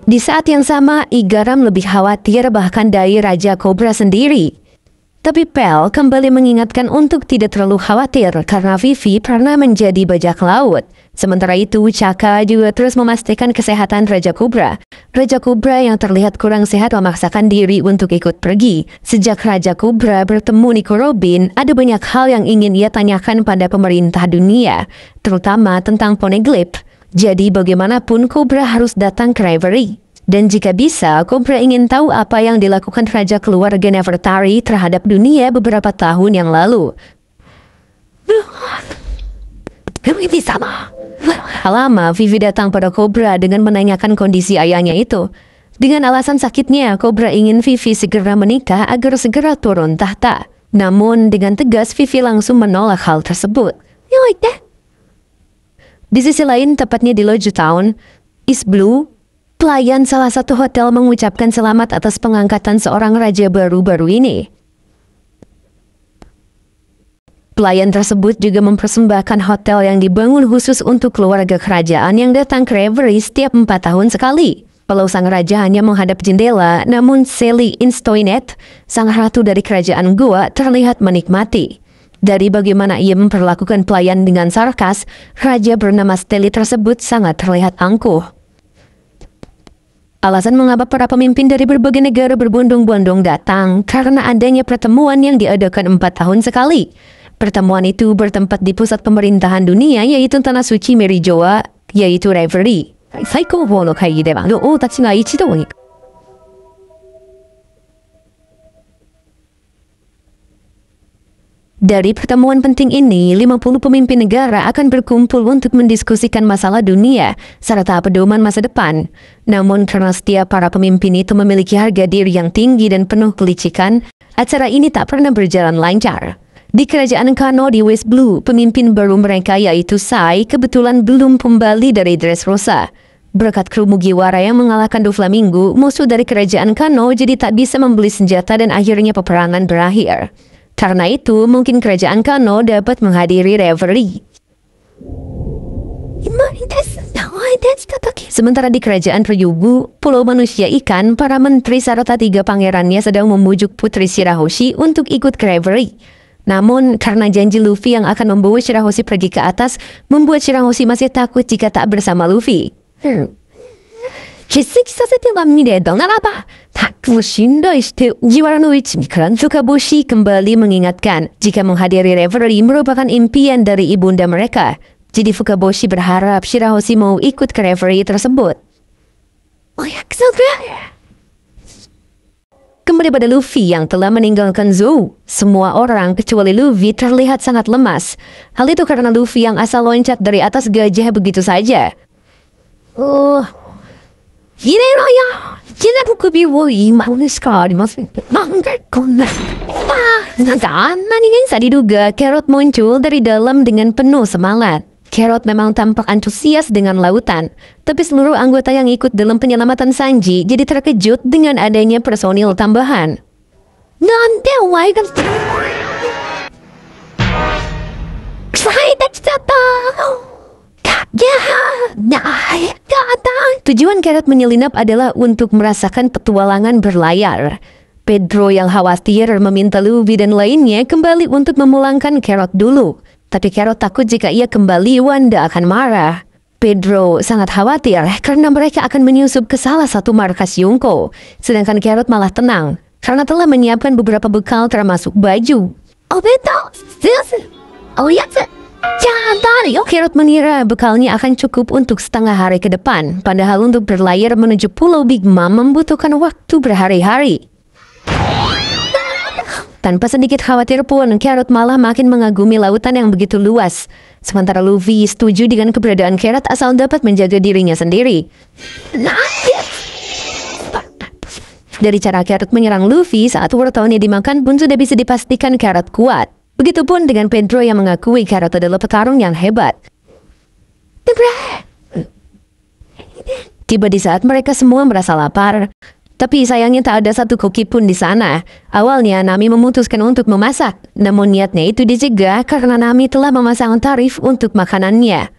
Di saat yang sama, Igaram lebih khawatir bahkan dari Raja Cobra sendiri. Tapi Pel kembali mengingatkan untuk tidak terlalu khawatir karena Vivi pernah menjadi bajak laut. Sementara itu, Chaka juga terus memastikan kesehatan Raja Cobra. Raja Cobra yang terlihat kurang sehat memaksakan diri untuk ikut pergi. Sejak Raja Cobra bertemu Nico Robin, ada banyak hal yang ingin ia tanyakan pada pemerintah dunia, terutama tentang Poneglyph. Jadi bagaimanapun Cobra harus datang ke Reverie. Dan jika bisa, Cobra ingin tahu apa yang dilakukan Raja Keluarga Nefertari terhadap dunia beberapa tahun yang lalu. Lama, Vivi datang pada Cobra dengan menanyakan kondisi ayahnya itu. Dengan alasan sakitnya, Cobra ingin Vivi segera menikah agar segera turun tahta. Namun, dengan tegas Vivi langsung menolak hal tersebut. Di sisi lain, tepatnya di Loju Town, East Blue, pelayan salah satu hotel mengucapkan selamat atas pengangkatan seorang raja baru-baru ini. Pelayan tersebut juga mempersembahkan hotel yang dibangun khusus untuk keluarga kerajaan yang datang ke Reverie setiap 4 tahun sekali. Walau sang raja hanya menghadap jendela, namun Sally Instoinet, sang ratu dari kerajaan Goa, terlihat menikmati. Dari bagaimana ia memperlakukan pelayan dengan sarkas, raja bernama Sally tersebut sangat terlihat angkuh. Alasan mengapa para pemimpin dari berbagai negara berbondong-bondong datang karena adanya pertemuan yang diadakan 4 tahun sekali. Pertemuan itu bertempat di pusat pemerintahan dunia, yaitu Tanah Suci Merijoa, yaitu Reverie. Dari pertemuan penting ini, 50 pemimpin negara akan berkumpul untuk mendiskusikan masalah dunia serta pedoman masa depan. Namun karena setiap para pemimpin itu memiliki harga diri yang tinggi dan penuh kelicikan, acara ini tak pernah berjalan lancar. Di kerajaan Kano di West Blue, pemimpin baru mereka yaitu Sai kebetulan belum kembali dari Dressrosa. Berkat kru Mugiwara yang mengalahkan Doflamingo, musuh dari kerajaan Kano jadi tak bisa membeli senjata dan akhirnya peperangan berakhir. Karena itu, mungkin kerajaan Kano dapat menghadiri Reverie. Sementara di kerajaan Ryugu, pulau manusia ikan, para menteri serta 3 pangerannya sedang memujuk Putri Shirahoshi untuk ikut ke Reverie. Namun, karena janji Luffy yang akan membawa Shirahoshi pergi ke atas, membuat Shirahoshi masih takut jika tak bersama Luffy. Fukaboshi kembali mengingatkan jika menghadiri Reverie merupakan impian dari ibunda mereka. Jadi Fukaboshi berharap Shirahoshi mau ikut ke Reverie tersebut. Kembali pada Luffy yang telah meninggalkan Zou, semua orang kecuali Luffy terlihat sangat lemas. Hal itu karena Luffy yang asal loncat dari atas gajah begitu saja. Tak diduga, Carrot muncul dari dalam dengan penuh semangat. Carrot memang tampak antusias dengan lautan, tapi seluruh anggota yang ikut dalam penyelamatan Sanji jadi terkejut dengan adanya personil tambahan. Tujuan Carrot menyelinap adalah untuk merasakan petualangan berlayar. Pedro yang khawatir meminta Luffy dan lainnya kembali untuk memulangkan Carrot dulu. Tapi Carrot takut jika ia kembali, Wanda akan marah. Pedro sangat khawatir karena mereka akan menyusup ke salah satu markas Yonko. Sedangkan Carrot malah tenang karena telah menyiapkan beberapa bekal termasuk baju. Carrot mengira bekalnya akan cukup untuk setengah hari ke depan. Padahal untuk berlayar menuju Pulau Big Mom membutuhkan waktu berhari-hari. Tanpa sedikit khawatir pun, Carrot malah makin mengagumi lautan yang begitu luas. Sementara Luffy setuju dengan keberadaan Carrot asal dapat menjaga dirinya sendiri. Dari cara Carrot menyerang Luffy saat wortelnya dimakan pun sudah bisa dipastikan Carrot kuat. Begitupun dengan Pedro yang mengakui Carrot adalah petarung yang hebat. Tiba di saat mereka semua merasa lapar. Tapi sayangnya tak ada satu koki pun di sana. Awalnya Nami memutuskan untuk memasak, namun niatnya itu dicegah karena Nami telah memasang tarif untuk makanannya.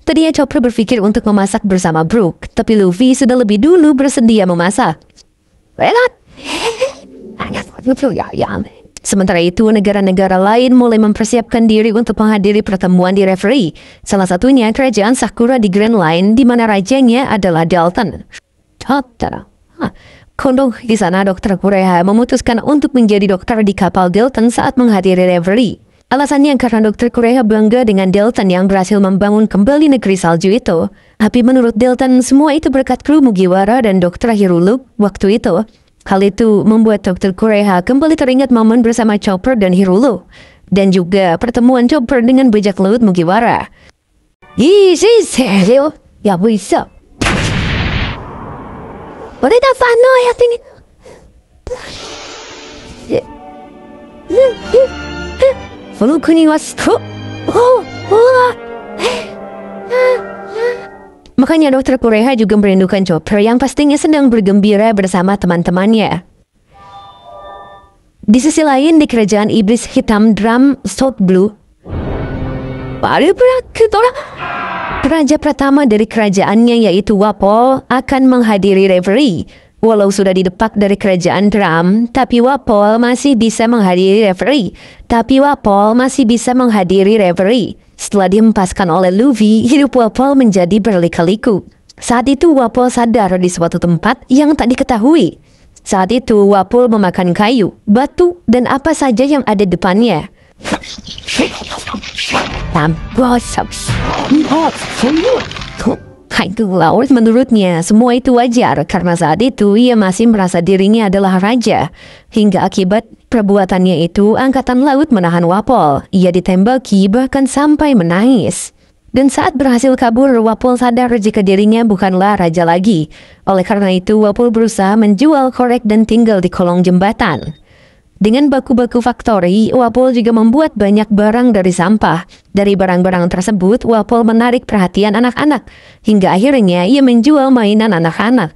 Tadinya Chopper berpikir untuk memasak bersama Brook, tapi Luffy sudah lebih dulu bersedia memasak. Sementara itu, negara-negara lain mulai mempersiapkan diri untuk menghadiri pertemuan di Reverie. Salah satunya kerajaan Sakura di Grand Line, di mana rajanya adalah Dalton. Kondo di sana Dokter Kureha memutuskan untuk menjadi dokter di kapal Dalton saat menghadiri Reverie. Alasannya karena Dokter Kureha bangga dengan Dalton yang berhasil membangun kembali negeri salju itu. Tapi menurut Dalton, semua itu berkat kru Mugiwara dan Dokter Hiruluk waktu itu. Hal itu membuat Dr. Kureha kembali teringat momen bersama Chopper dan Hirulu. Dan juga pertemuan Chopper dengan bajak laut Mugiwara. Makanya Dokter Kureha juga merindukan Chopper yang pastinya sedang bergembira bersama teman-temannya. Di sisi lain, di kerajaan iblis hitam Drum South Blue, raja pertama dari kerajaannya yaitu Wapol akan menghadiri reverie. Walau sudah didepak dari kerajaan Drum, tapi Wapol masih bisa menghadiri reverie. Setelah dihempaskan oleh Luffy, hidup Wapol menjadi berlika-liku. Saat itu Wapol sadar di suatu tempat yang tak diketahui. Saat itu Wapol memakan kayu, batu, dan apa saja yang ada depannya. Menurutnya semua itu wajar karena saat itu ia masih merasa dirinya adalah raja. Hingga akibat perbuatannya itu, angkatan laut menahan Wapol. Ia ditembaki bahkan sampai menangis. Dan saat berhasil kabur, Wapol sadar jika dirinya bukanlah raja lagi. Oleh karena itu, Wapol berusaha menjual korek dan tinggal di kolong jembatan. Dengan baku-baku factory, Wapol juga membuat banyak barang dari sampah. Dari barang-barang tersebut, Wapol menarik perhatian anak-anak. Hingga akhirnya ia menjual mainan anak-anak.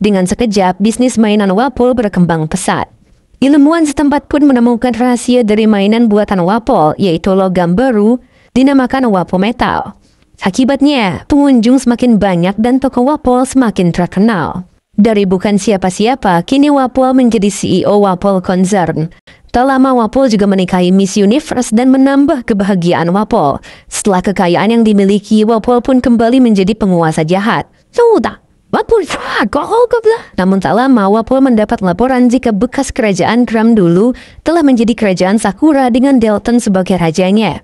Dengan sekejap, bisnis mainan Wapol berkembang pesat. Ilmuwan setempat pun menemukan rahasia dari mainan buatan Wapol, yaitu logam baru, dinamakan Wapol Metal. Akibatnya, pengunjung semakin banyak dan toko Wapol semakin terkenal. Dari bukan siapa-siapa, kini Wapol menjadi CEO Wapol Concern. Tak lama Wapol juga menikahi Miss Universe dan menambah kebahagiaan Wapol. Setelah kekayaan yang dimiliki, Wapol pun kembali menjadi penguasa jahat. Namun tak lama, Wapol mendapat laporan jika bekas kerajaan Drum dulu telah menjadi kerajaan Sakura dengan Dalton sebagai rajanya.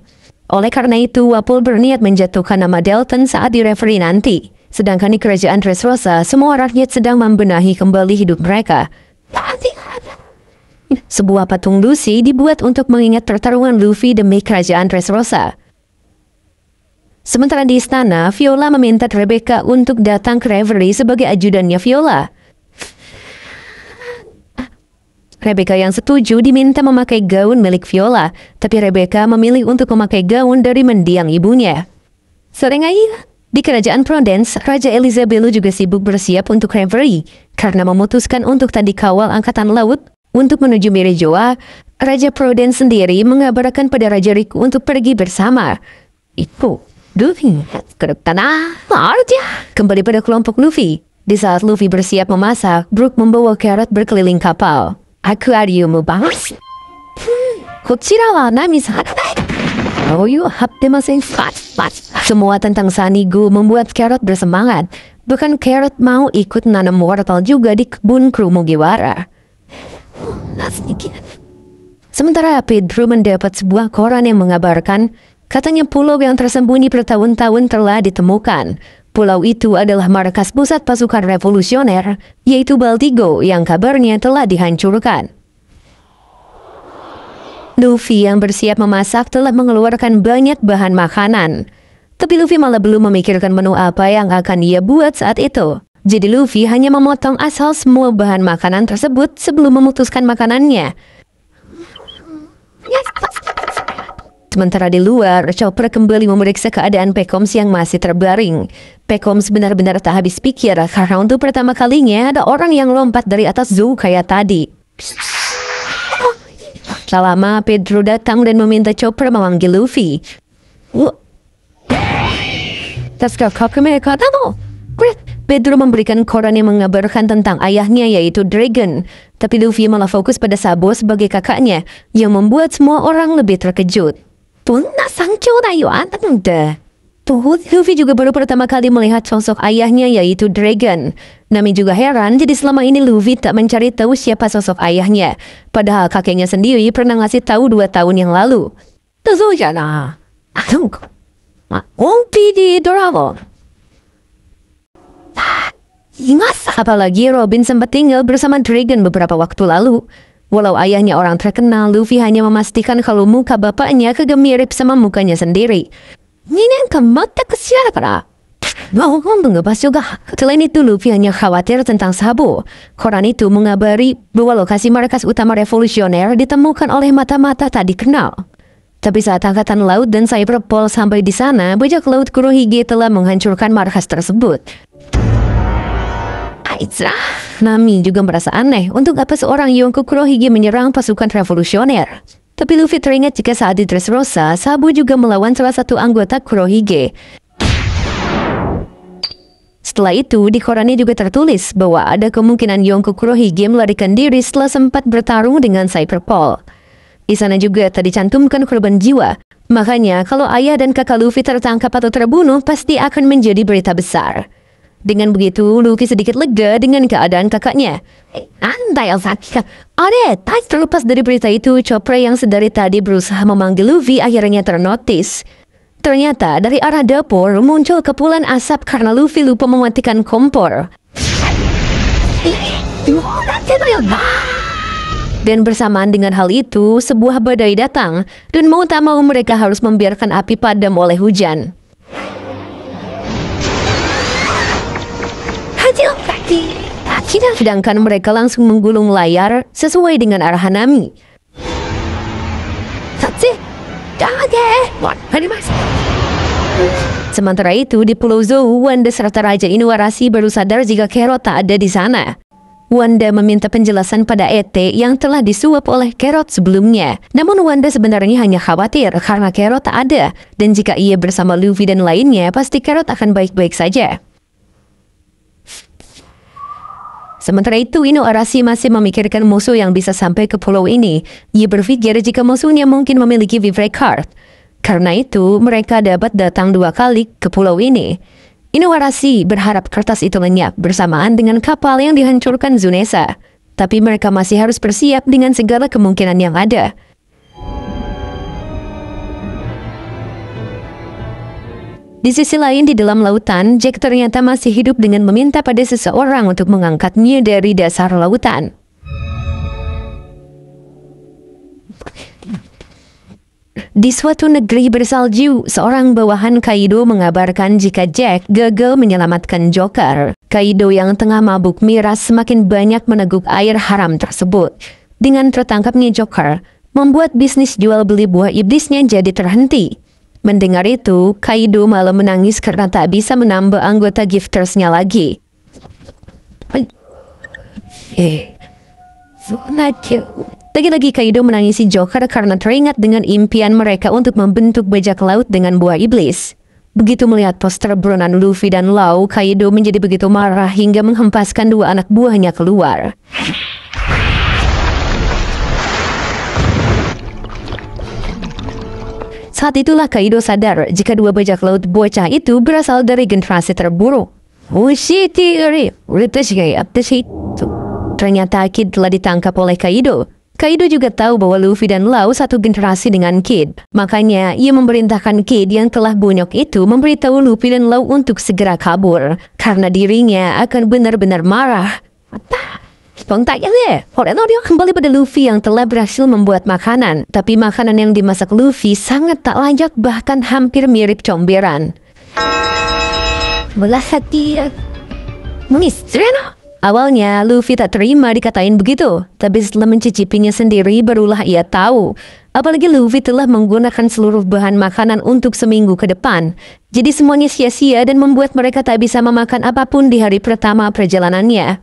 Oleh karena itu, Wapol berniat menjatuhkan nama Dalton saat di reverie nanti. Sedangkan di kerajaan Dressrosa, semua rakyat sedang membenahi kembali hidup mereka. Sebuah patung Lucy dibuat untuk mengingat pertarungan Luffy demi kerajaan Dressrosa. Sementara di istana, Viola meminta Rebecca untuk datang ke reverie sebagai ajudannya Viola. Rebecca yang setuju diminta memakai gaun milik Viola, tapi Rebecca memilih untuk memakai gaun dari mendiang ibunya. Sore hari, di kerajaan Prudence, Raja Elizabeth juga sibuk bersiap untuk reverie. Karena memutuskan untuk tadi kawal angkatan laut untuk menuju Mirijoa, Raja Prudence sendiri mengabarkan pada Raja Riku untuk pergi bersama. Itu, Luffy, kembali pada kelompok Luffy. Di saat Luffy bersiap memasak, Brook membawa Carrot berkeliling kapal. Akuarium banget. Kochira wa nami saranai. Semua tentang Sanigo membuat Carrot bersemangat. Bahkan Carrot mau ikut nanam wortel juga di kebun kru Mugiwara. Sementara Pedro mendapat sebuah koran yang mengabarkan katanya pulau yang tersembunyi bertahun-tahun telah ditemukan. Pulau itu adalah markas pusat pasukan revolusioner, yaitu Baltigo yang kabarnya telah dihancurkan. Luffy yang bersiap memasak telah mengeluarkan banyak bahan makanan. Tapi Luffy malah belum memikirkan menu apa yang akan ia buat saat itu. Jadi Luffy hanya memotong asal semua bahan makanan tersebut sebelum memutuskan makanannya. Sementara di luar, Chopper kembali memeriksa keadaan Pekoms yang masih terbaring. Pekoms benar-benar tak habis pikir karena untuk pertama kalinya ada orang yang lompat dari atas zoo kayak tadi. Tak lama, Pedro datang dan meminta Chopper memanggil Luffy. Pedro memberikan koran yang mengabarkan tentang ayahnya yaitu Dragon. Tapi Luffy malah fokus pada Sabo sebagai kakaknya yang membuat semua orang lebih terkejut. Luffy juga baru pertama kali melihat sosok ayahnya yaitu Dragon. Nami juga heran, jadi selama ini Luffy tak mencari tahu siapa sosok ayahnya. Padahal kakeknya sendiri pernah ngasih tahu 2 tahun yang lalu. Apalagi Robin sempat tinggal bersama Dragon beberapa waktu lalu. Walau ayahnya orang terkenal, Luffy hanya memastikan kalau muka bapaknya kagak mirip sama mukanya sendiri. Selain itu, Luffy hanya khawatir tentang Sabo. Koran itu mengabari bahwa lokasi markas utama revolusioner ditemukan oleh mata-mata tak dikenal. Tapi saat angkatan laut dan Cyberpol sampai di sana, bajak laut Kurohige telah menghancurkan markas tersebut. Nami juga merasa aneh untuk apa seorang Yonko Kurohige menyerang pasukan revolusioner. Tapi Luffy teringat jika saat di Dressrosa, Sabo juga melawan salah satu anggota Kurohige. Setelah itu, di korannya juga tertulis bahwa ada kemungkinan Yonko Kurohige melarikan diri setelah sempat bertarung dengan Cyberpol. Di sana juga tak dicantumkan korban jiwa. Makanya, kalau ayah dan kakak Luffy tertangkap atau terbunuh, pasti akan menjadi berita besar. Dengan begitu, Luffy sedikit lega dengan keadaan kakaknya. Andai Alsaki, tak terlepas dari berita itu, Chopper yang sedari tadi berusaha memanggil Luffy akhirnya ternotis. Ternyata dari arah dapur muncul kepulan asap karena Luffy lupa mematikan kompor. Dan bersamaan dengan hal itu, sebuah badai datang, dan mau tak mau mereka harus membiarkan api padam oleh hujan. Sedangkan mereka langsung menggulung layar sesuai dengan arahan Nami. Sementara itu, di Pulau Zou, Wanda serta Raja Inuarashi baru sadar jika Carrot tak ada di sana. Wanda meminta penjelasan pada ET yang telah disuap oleh Carrot sebelumnya. Namun Wanda sebenarnya hanya khawatir karena Carrot tak ada. Dan jika ia bersama Luffy dan lainnya, pasti Carrot akan baik-baik saja. Sementara itu, Inuarashi masih memikirkan musuh yang bisa sampai ke pulau ini. Ia berpikir jika musuhnya mungkin memiliki Vivre Card. Karena itu, mereka dapat datang 2 kali ke pulau ini. Inuarashi berharap kertas itu lenyap bersamaan dengan kapal yang dihancurkan Zunesa. Tapi mereka masih harus bersiap dengan segala kemungkinan yang ada. Di sisi lain, di dalam lautan, Jack ternyata masih hidup dengan meminta pada seseorang untuk mengangkatnya dari dasar lautan. Di suatu negeri bersalju, seorang bawahan Kaido mengabarkan jika Jack gagal menyelamatkan Joker. Kaido yang tengah mabuk miras semakin banyak meneguk air haram tersebut. Dengan tertangkapnya Joker, membuat bisnis jual beli buah iblisnya jadi terhenti. Mendengar itu, Kaido malah menangis karena tak bisa menambah anggota Giftersnya lagi. Lagi-lagi Kaido menangisi Joker karena teringat dengan impian mereka untuk membentuk bajak laut dengan buah iblis. Begitu melihat poster buronan Luffy dan Law, Kaido menjadi begitu marah hingga menghempaskan 2 anak buahnya keluar. Saat itulah Kaido sadar jika 2 bajak laut bocah itu berasal dari generasi terburuk. Ternyata Kid telah ditangkap oleh Kaido. Kaido juga tahu bahwa Luffy dan Law satu generasi dengan Kid. Makanya ia memerintahkan Kid yang telah bonyok itu memberitahu Luffy dan Law untuk segera kabur. Karena dirinya akan benar-benar marah. Dia kembali pada Luffy yang telah berhasil membuat makanan. Tapi makanan yang dimasak Luffy sangat tak layak, bahkan hampir mirip comberan. Awalnya Luffy tak terima dikatain begitu. Tapi setelah mencicipinya sendiri barulah ia tahu. Apalagi Luffy telah menggunakan seluruh bahan makanan untuk seminggu ke depan. Jadi semuanya sia-sia dan membuat mereka tak bisa memakan apapun di hari pertama perjalanannya.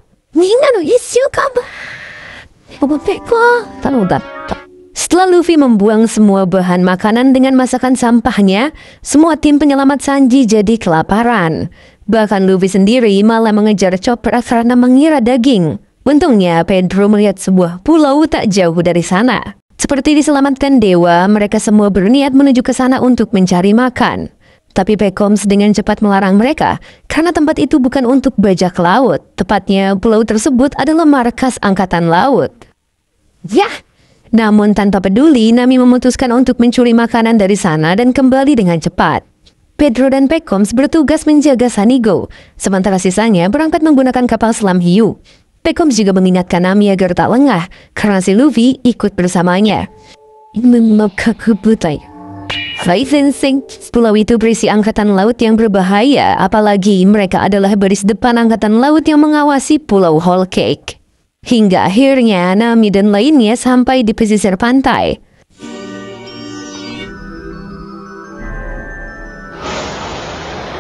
Setelah Luffy membuang semua bahan makanan dengan masakan sampahnya, semua tim penyelamat Sanji jadi kelaparan. Bahkan Luffy sendiri malah mengejar Chopper karena mengira daging. Untungnya Pedro melihat sebuah pulau tak jauh dari sana. Seperti diselamatkan dewa, mereka semua berniat menuju ke sana untuk mencari makan. Tapi Pekoms dengan cepat melarang mereka, karena tempat itu bukan untuk bajak laut. Tepatnya, pulau tersebut adalah markas angkatan laut. Namun tanpa peduli, Nami memutuskan untuk mencuri makanan dari sana dan kembali dengan cepat. Pedro dan Pekoms bertugas menjaga Sanigo, sementara sisanya berangkat menggunakan kapal selam Hiu. Pekoms juga mengingatkan Nami agar tak lengah, karena si Luffy ikut bersamanya. Pulau itu berisi angkatan laut yang berbahaya, apalagi mereka adalah baris depan angkatan laut yang mengawasi Pulau Whole Cake. Hingga akhirnya Nami dan lainnya sampai di pesisir pantai.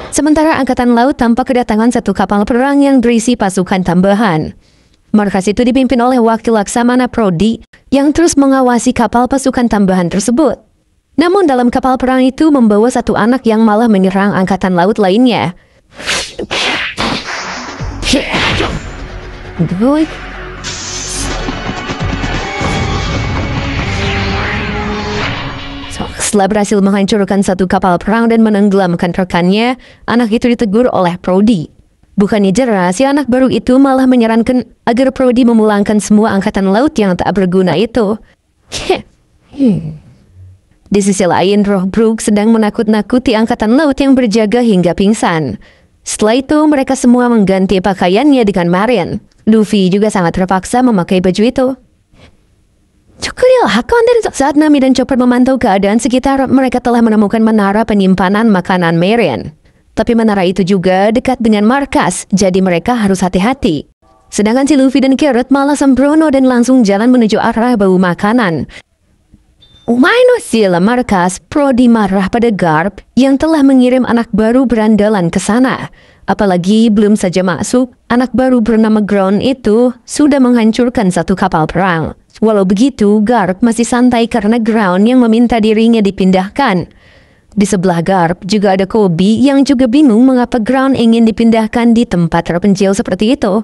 Sementara angkatan laut tampak kedatangan satu kapal perang yang berisi pasukan tambahan. Markas itu dipimpin oleh Wakil Laksamana Prodi yang terus mengawasi kapal pasukan tambahan tersebut. Namun dalam kapal perang itu membawa satu anak yang malah menyerang angkatan laut lainnya. Setelah berhasil menghancurkan satu kapal perang dan menenggelamkan rekannya, anak itu ditegur oleh Prodi. Bukannya jerah, si anak baru itu malah menyarankan agar Prodi memulangkan semua angkatan laut yang tak berguna itu. Di sisi lain, Roh Brook sedang menakut-nakuti angkatan laut yang berjaga hingga pingsan. Setelah itu, mereka semua mengganti pakaiannya dengan marine. Luffy juga sangat terpaksa memakai baju itu. Saat Nami dan Chopper memantau keadaan sekitar, mereka telah menemukan menara penyimpanan makanan marine. Tapi menara itu juga dekat dengan markas, jadi mereka harus hati-hati. Sedangkan si Luffy dan Carrot malah sembrono dan langsung jalan menuju arah bau makanan. Sila markas, Prodi marah pada Garp yang telah mengirim anak baru berandalan ke sana. Apalagi belum saja masuk, anak baru bernama Ground itu sudah menghancurkan satu kapal perang. Walau begitu, Garp masih santai karena Ground yang meminta dirinya dipindahkan. Di sebelah Garp juga ada Kobe yang juga bingung mengapa Ground ingin dipindahkan di tempat terpencil seperti itu.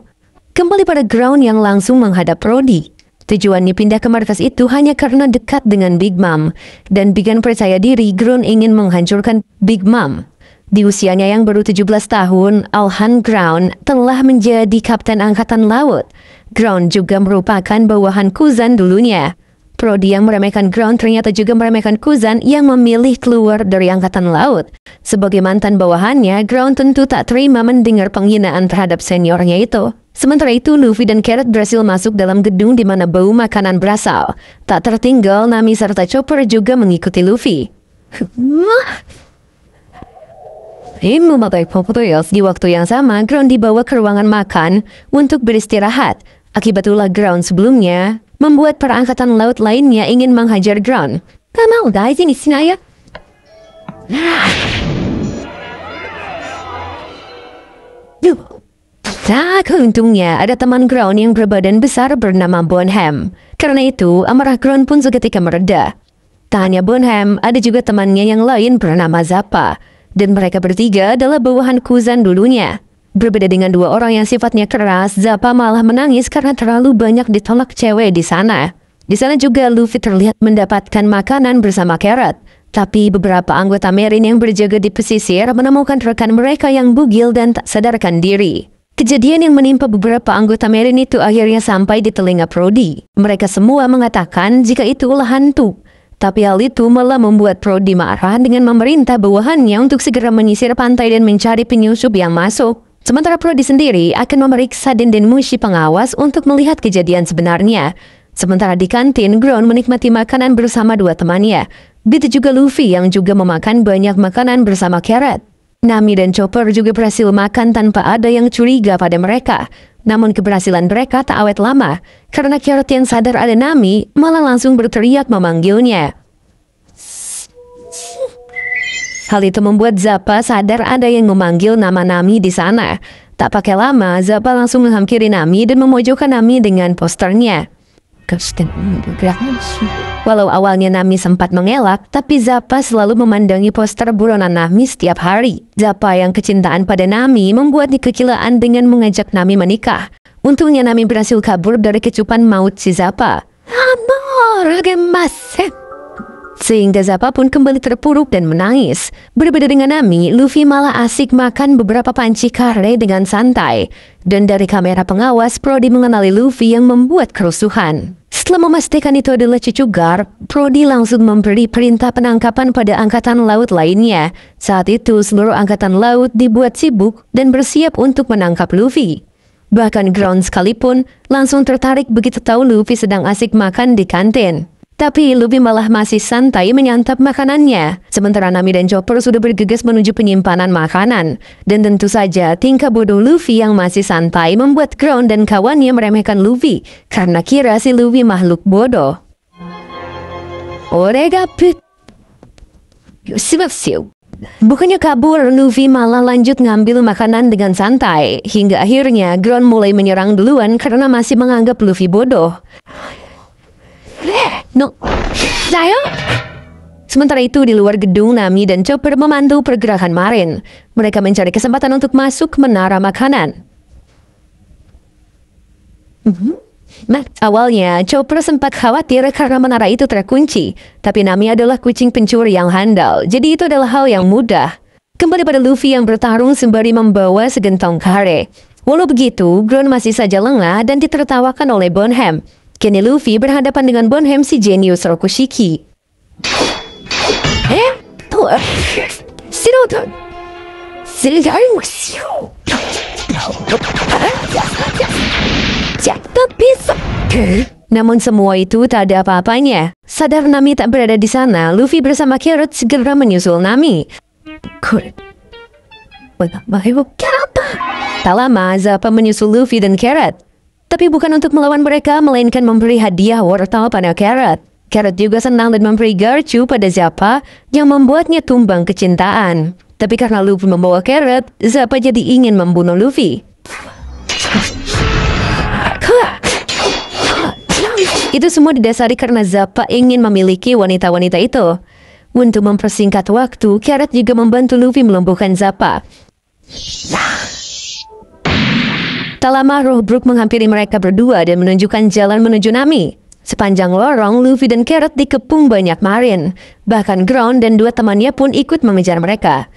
Kembali pada Ground yang langsung menghadap Prodi. Tujuannya pindah ke markas itu hanya karena dekat dengan Big Mom. Dan bikin percaya diri Ground ingin menghancurkan Big Mom. Di usianya yang baru 17 tahun, Alhan Ground telah menjadi kapten angkatan laut. Ground juga merupakan bawahan Kuzan dulunya. Prodi yang meremehkan Ground ternyata juga meremehkan Kuzan yang memilih keluar dari angkatan laut. Sebagai mantan bawahannya, Ground tentu tak terima mendengar penghinaan terhadap seniornya itu. Sementara itu, Luffy dan Carrot berhasil masuk dalam gedung di mana bau makanan berasal. Tak tertinggal, Nami serta Chopper juga mengikuti Luffy. Di waktu yang sama, Ground dibawa ke ruangan makan untuk beristirahat. Akibat ulah Ground sebelumnya, membuat para angkatan laut lainnya ingin menghajar Ground. Untungnya ada teman Ground yang berbadan besar bernama Bonham. Karena itu, amarah Ground pun seketika mereda. Tak hanya Bonham, ada juga temannya yang lain bernama Zappa. Dan mereka bertiga adalah bawahan Kuzan dulunya. Berbeda dengan dua orang yang sifatnya keras, Zappa malah menangis karena terlalu banyak ditolak cewek di sana. Di sana juga Luffy terlihat mendapatkan makanan bersama Carrot. Tapi beberapa anggota Marine yang berjaga di pesisir menemukan rekan mereka yang bugil dan tak sadarkan diri. Kejadian yang menimpa beberapa anggota Marine itu akhirnya sampai di telinga Prodi. Mereka semua mengatakan jika itu ulah hantu. Tapi hal itu malah membuat Prodi marah dengan memerintah bawahannya untuk segera menyisir pantai dan mencari penyusup yang masuk. Sementara Prodi sendiri akan memeriksa Denden Mushi pengawas untuk melihat kejadian sebenarnya. Sementara di kantin, Ground menikmati makanan bersama dua temannya. Begitu juga Luffy yang juga memakan banyak makanan bersama Carrot. Nami dan Chopper juga berhasil makan tanpa ada yang curiga pada mereka. Namun keberhasilan mereka tak awet lama, karena Carrot yang sadar ada Nami malah langsung berteriak memanggilnya. Hal itu membuat Zappa sadar ada yang memanggil nama Nami di sana. Tak pakai lama, Zappa langsung menghampiri Nami dan memojokkan Nami dengan posternya. Walau awalnya Nami sempat mengelak, tapi Zappa selalu memandangi poster buronan Nami setiap hari. Zappa yang kecintaan pada Nami membuatnya kekilaan dengan mengajak Nami menikah. Untungnya Nami berhasil kabur dari kecupan maut si Zappa. Sehingga Zappa pun kembali terpuruk dan menangis. Berbeda dengan Nami, Luffy malah asik makan beberapa panci kare dengan santai. Dan dari kamera pengawas, Prodi mengenali Luffy yang membuat kerusuhan. Setelah memastikan itu adalah cucu Garp, Prodi langsung memberi perintah penangkapan pada angkatan laut lainnya. Saat itu, seluruh angkatan laut dibuat sibuk dan bersiap untuk menangkap Luffy. Bahkan Ground sekalipun langsung tertarik begitu tahu Luffy sedang asik makan di kantin. Tapi Luffy malah masih santai menyantap makanannya. Sementara Nami dan Chopper sudah bergegas menuju penyimpanan makanan. Dan tentu saja tingkah bodoh Luffy yang masih santai membuat Ground dan kawannya meremehkan Luffy. Karena kira si Luffy makhluk bodoh. Orega put. Bukannya kabur, Luffy malah lanjut ngambil makanan dengan santai. Hingga akhirnya Ground mulai menyerang duluan karena masih menganggap Luffy bodoh. No, saya. Sementara itu di luar gedung, Nami dan Chopper memandu pergerakan Marin. Mereka mencari kesempatan untuk masuk menara makanan. Awalnya, Chopper sempat khawatir karena menara itu terkunci. Tapi Nami adalah kucing pencuri yang handal, jadi itu adalah hal yang mudah. Kembali pada Luffy yang bertarung sembari membawa segentong kare. Walau begitu, Ground masih saja lengah dan ditertawakan oleh Bonham. Kini Luffy berhadapan dengan Bonham si jenius Rokushiki. Namun semua itu tak ada apa-apanya. Sadar Nami tak berada di sana, Luffy bersama Carrot segera menyusul Nami. Tak lama, Zappa menyusul Luffy dan Carrot. Tapi bukan untuk melawan mereka, melainkan memberi hadiah wortel pada Carrot. Carrot juga senang dan memberi garcu pada Zappa yang membuatnya tumbang kecintaan. Tapi karena Luffy membawa Carrot, Zappa jadi ingin membunuh Luffy. Itu semua didasari karena Zappa ingin memiliki wanita-wanita itu. Untuk mempersingkat waktu, Carrot juga membantu Luffy melumpuhkan Zappa. Tak lama Roh Brook menghampiri mereka berdua dan menunjukkan jalan menuju Nami. Sepanjang lorong, Luffy dan Carrot dikepung banyak Marin. Bahkan Ground dan dua temannya pun ikut mengejar mereka.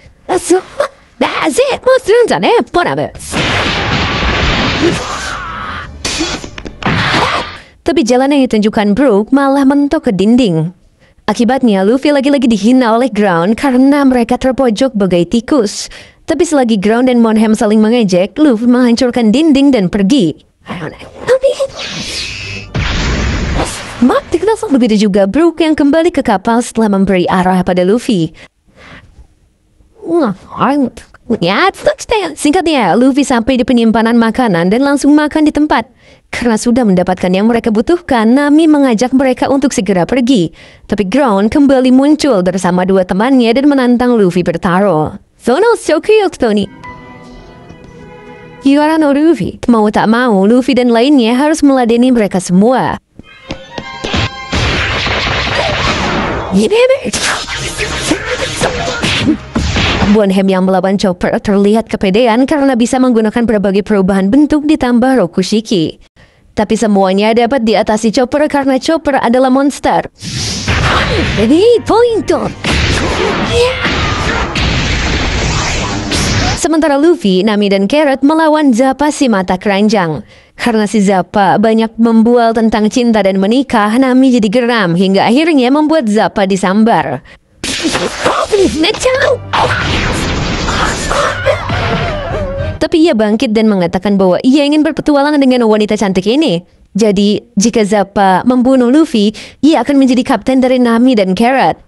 Tapi jalan yang ditunjukkan Brook malah mentok ke dinding. Akibatnya Luffy lagi-lagi dihina oleh Ground karena mereka terpojok bagai tikus. Tapi selagi Ground dan Bonham saling mengejek, Luffy menghancurkan dinding dan pergi. Begitu juga Brook yang kembali ke kapal setelah memberi arah pada Luffy. Singkatnya, Luffy sampai di penyimpanan makanan dan langsung makan di tempat. Karena sudah mendapatkan yang mereka butuhkan, Nami mengajak mereka untuk segera pergi. Tapi Ground kembali muncul bersama dua temannya dan menantang Luffy bertaruh. Yuara no Luffy. Mau tak mau, Luffy dan lainnya harus meladeni mereka semua. Bonham yang melawan Chopper terlihat kepedean karena bisa menggunakan berbagai perubahan bentuk ditambah Rokushiki. Tapi semuanya dapat diatasi Chopper karena Chopper adalah monster. Sementara Luffy, Nami dan Carrot melawan Zappa si mata keranjang. Karena si Zappa banyak membual tentang cinta dan menikah, Nami jadi geram hingga akhirnya membuat Zappa disambar. Tapi ia bangkit dan mengatakan bahwa ia ingin berpetualangan dengan wanita cantik ini. Jadi, jika Zappa membunuh Luffy, ia akan menjadi kapten dari Nami dan Carrot.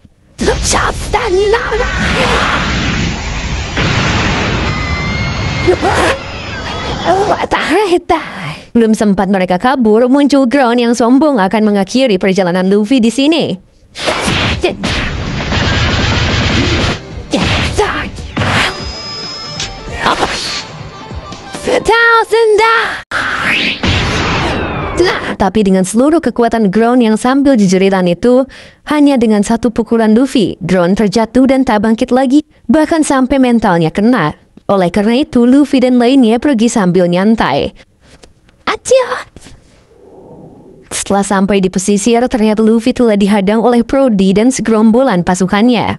Belum sempat mereka kabur, muncul Ground yang sombong akan mengakhiri perjalanan Luffy di sini. Tapi dengan seluruh kekuatan Ground yang sambil jejeritan itu, hanya dengan satu pukulan Luffy, Ground terjatuh dan tak bangkit lagi, bahkan sampai mentalnya kena. Oleh karena itu, Luffy dan lainnya pergi sambil nyantai. Setelah sampai di pesisir, ternyata Luffy telah dihadang oleh Brody dan segerombolan pasukannya.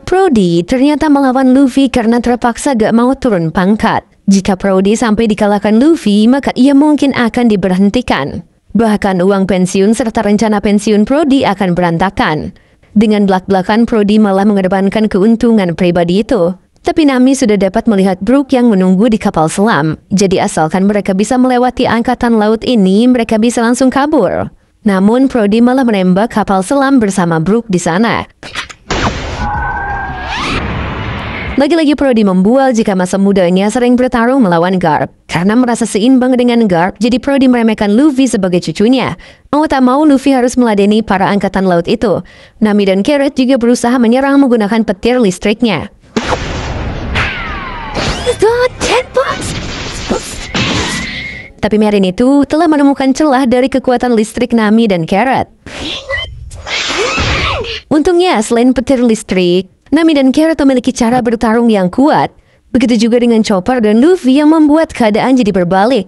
Brody ternyata melawan Luffy karena terpaksa gak mau turun pangkat. Jika Brody sampai dikalahkan Luffy, maka ia mungkin akan diberhentikan. Bahkan uang pensiun serta rencana pensiun Brody akan berantakan. Dengan belak-belakan, Brody malah mengedepankan keuntungan pribadi itu. Tapi Nami sudah dapat melihat Brook yang menunggu di kapal selam. Jadi asalkan mereka bisa melewati angkatan laut ini, mereka bisa langsung kabur. Namun Brody malah menembak kapal selam bersama Brook di sana. Lagi-lagi Brody membual jika masa mudanya sering bertarung melawan Garp. Karena merasa seimbang dengan Garp, jadi Brody meremehkan Luffy sebagai cucunya. Mau tak mau, Luffy harus meladeni para angkatan laut itu. Nami dan Carrot juga berusaha menyerang menggunakan petir listriknya. Tapi Marin itu telah menemukan celah dari kekuatan listrik Nami dan Carrot. Untungnya, selain petir listrik, Nami dan Carrot memiliki cara bertarung yang kuat. Begitu juga dengan Chopper dan Luffy yang membuat keadaan jadi berbalik.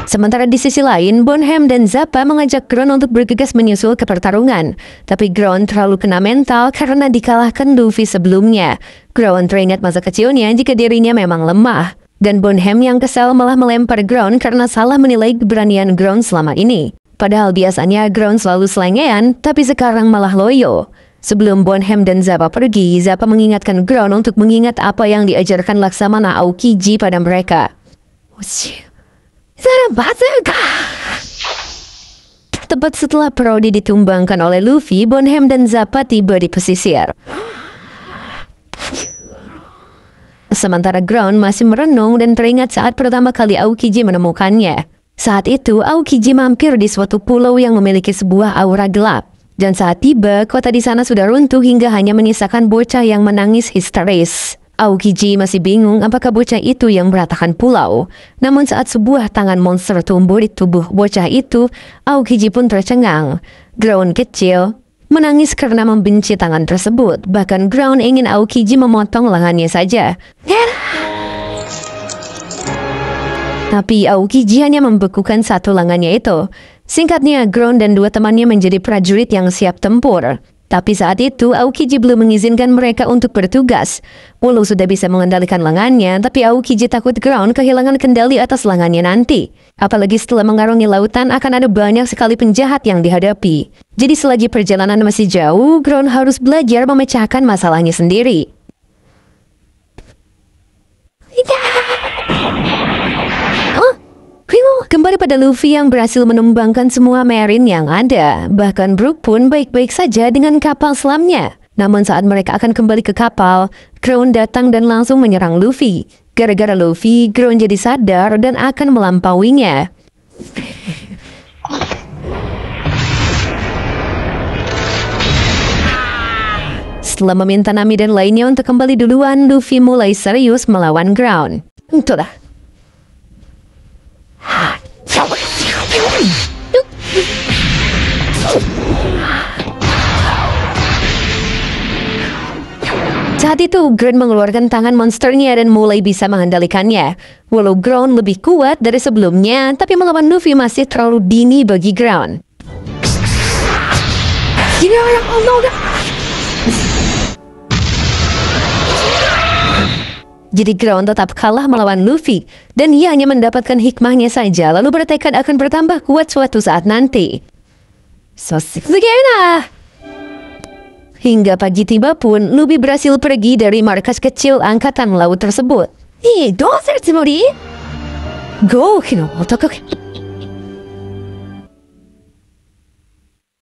Sementara di sisi lain, Bonham dan Zappa mengajak Ground untuk bergegas menyusul ke pertarungan. Tapi Ground terlalu kena mental karena dikalahkan Luffy sebelumnya. Ground teringat masa kecilnya jika dirinya memang lemah. Dan Bonham yang kesal malah melempar Ground karena salah menilai keberanian Ground selama ini. Padahal biasanya Ground selalu selengean, tapi sekarang malah loyo. Sebelum Bonham dan Zappa pergi, Zappa mengingatkan Ground untuk mengingat apa yang diajarkan Laksamana Aokiji pada mereka. Tepat setelah Brody ditumbangkan oleh Luffy, Bonham dan Zappa tiba di pesisir. Sementara Ground masih merenung dan teringat saat pertama kali Aokiji menemukannya. Saat itu, Aokiji mampir di suatu pulau yang memiliki sebuah aura gelap. Dan saat tiba, kota di sana sudah runtuh hingga hanya menyisakan bocah yang menangis histeris. Aokiji masih bingung apakah bocah itu yang meratakan pulau. Namun saat sebuah tangan monster tumbuh di tubuh bocah itu, Aokiji pun tercengang. Ground kecil menangis karena membenci tangan tersebut. Bahkan Ground ingin Aokiji memotong lengannya saja. Tapi Aokiji hanya membekukan satu lengannya itu. Singkatnya, Ground dan dua temannya menjadi prajurit yang siap tempur. Tapi saat itu, Aokiji belum mengizinkan mereka untuk bertugas. Walau sudah bisa mengendalikan lengannya, tapi Aokiji takut Ground kehilangan kendali atas lengannya nanti. Apalagi setelah mengarungi lautan akan ada banyak sekali penjahat yang dihadapi. Jadi selagi perjalanan masih jauh, Ground harus belajar memecahkan masalahnya sendiri. Kembali pada Luffy yang berhasil menumbangkan semua Marine yang ada. Bahkan Brook pun baik-baik saja dengan kapal selamnya. Namun saat mereka akan kembali ke kapal, Ground datang dan langsung menyerang Luffy. Gara-gara Luffy, Ground jadi sadar dan akan melampauinya. Setelah meminta Nami dan lainnya untuk kembali duluan, Luffy mulai serius melawan Ground. Itulah. Saat itu, Ground mengeluarkan tangan monsternya dan mulai bisa mengendalikannya. Walau Ground lebih kuat dari sebelumnya, tapi melawan Luffy masih terlalu dini bagi Ground. Jadi Ground tetap kalah melawan Luffy, dan ia hanya mendapatkan hikmahnya saja, lalu bertekad akan bertambah kuat suatu saat nanti. Hingga pagi tiba pun, Luffy berhasil pergi dari markas kecil angkatan laut tersebut. Go,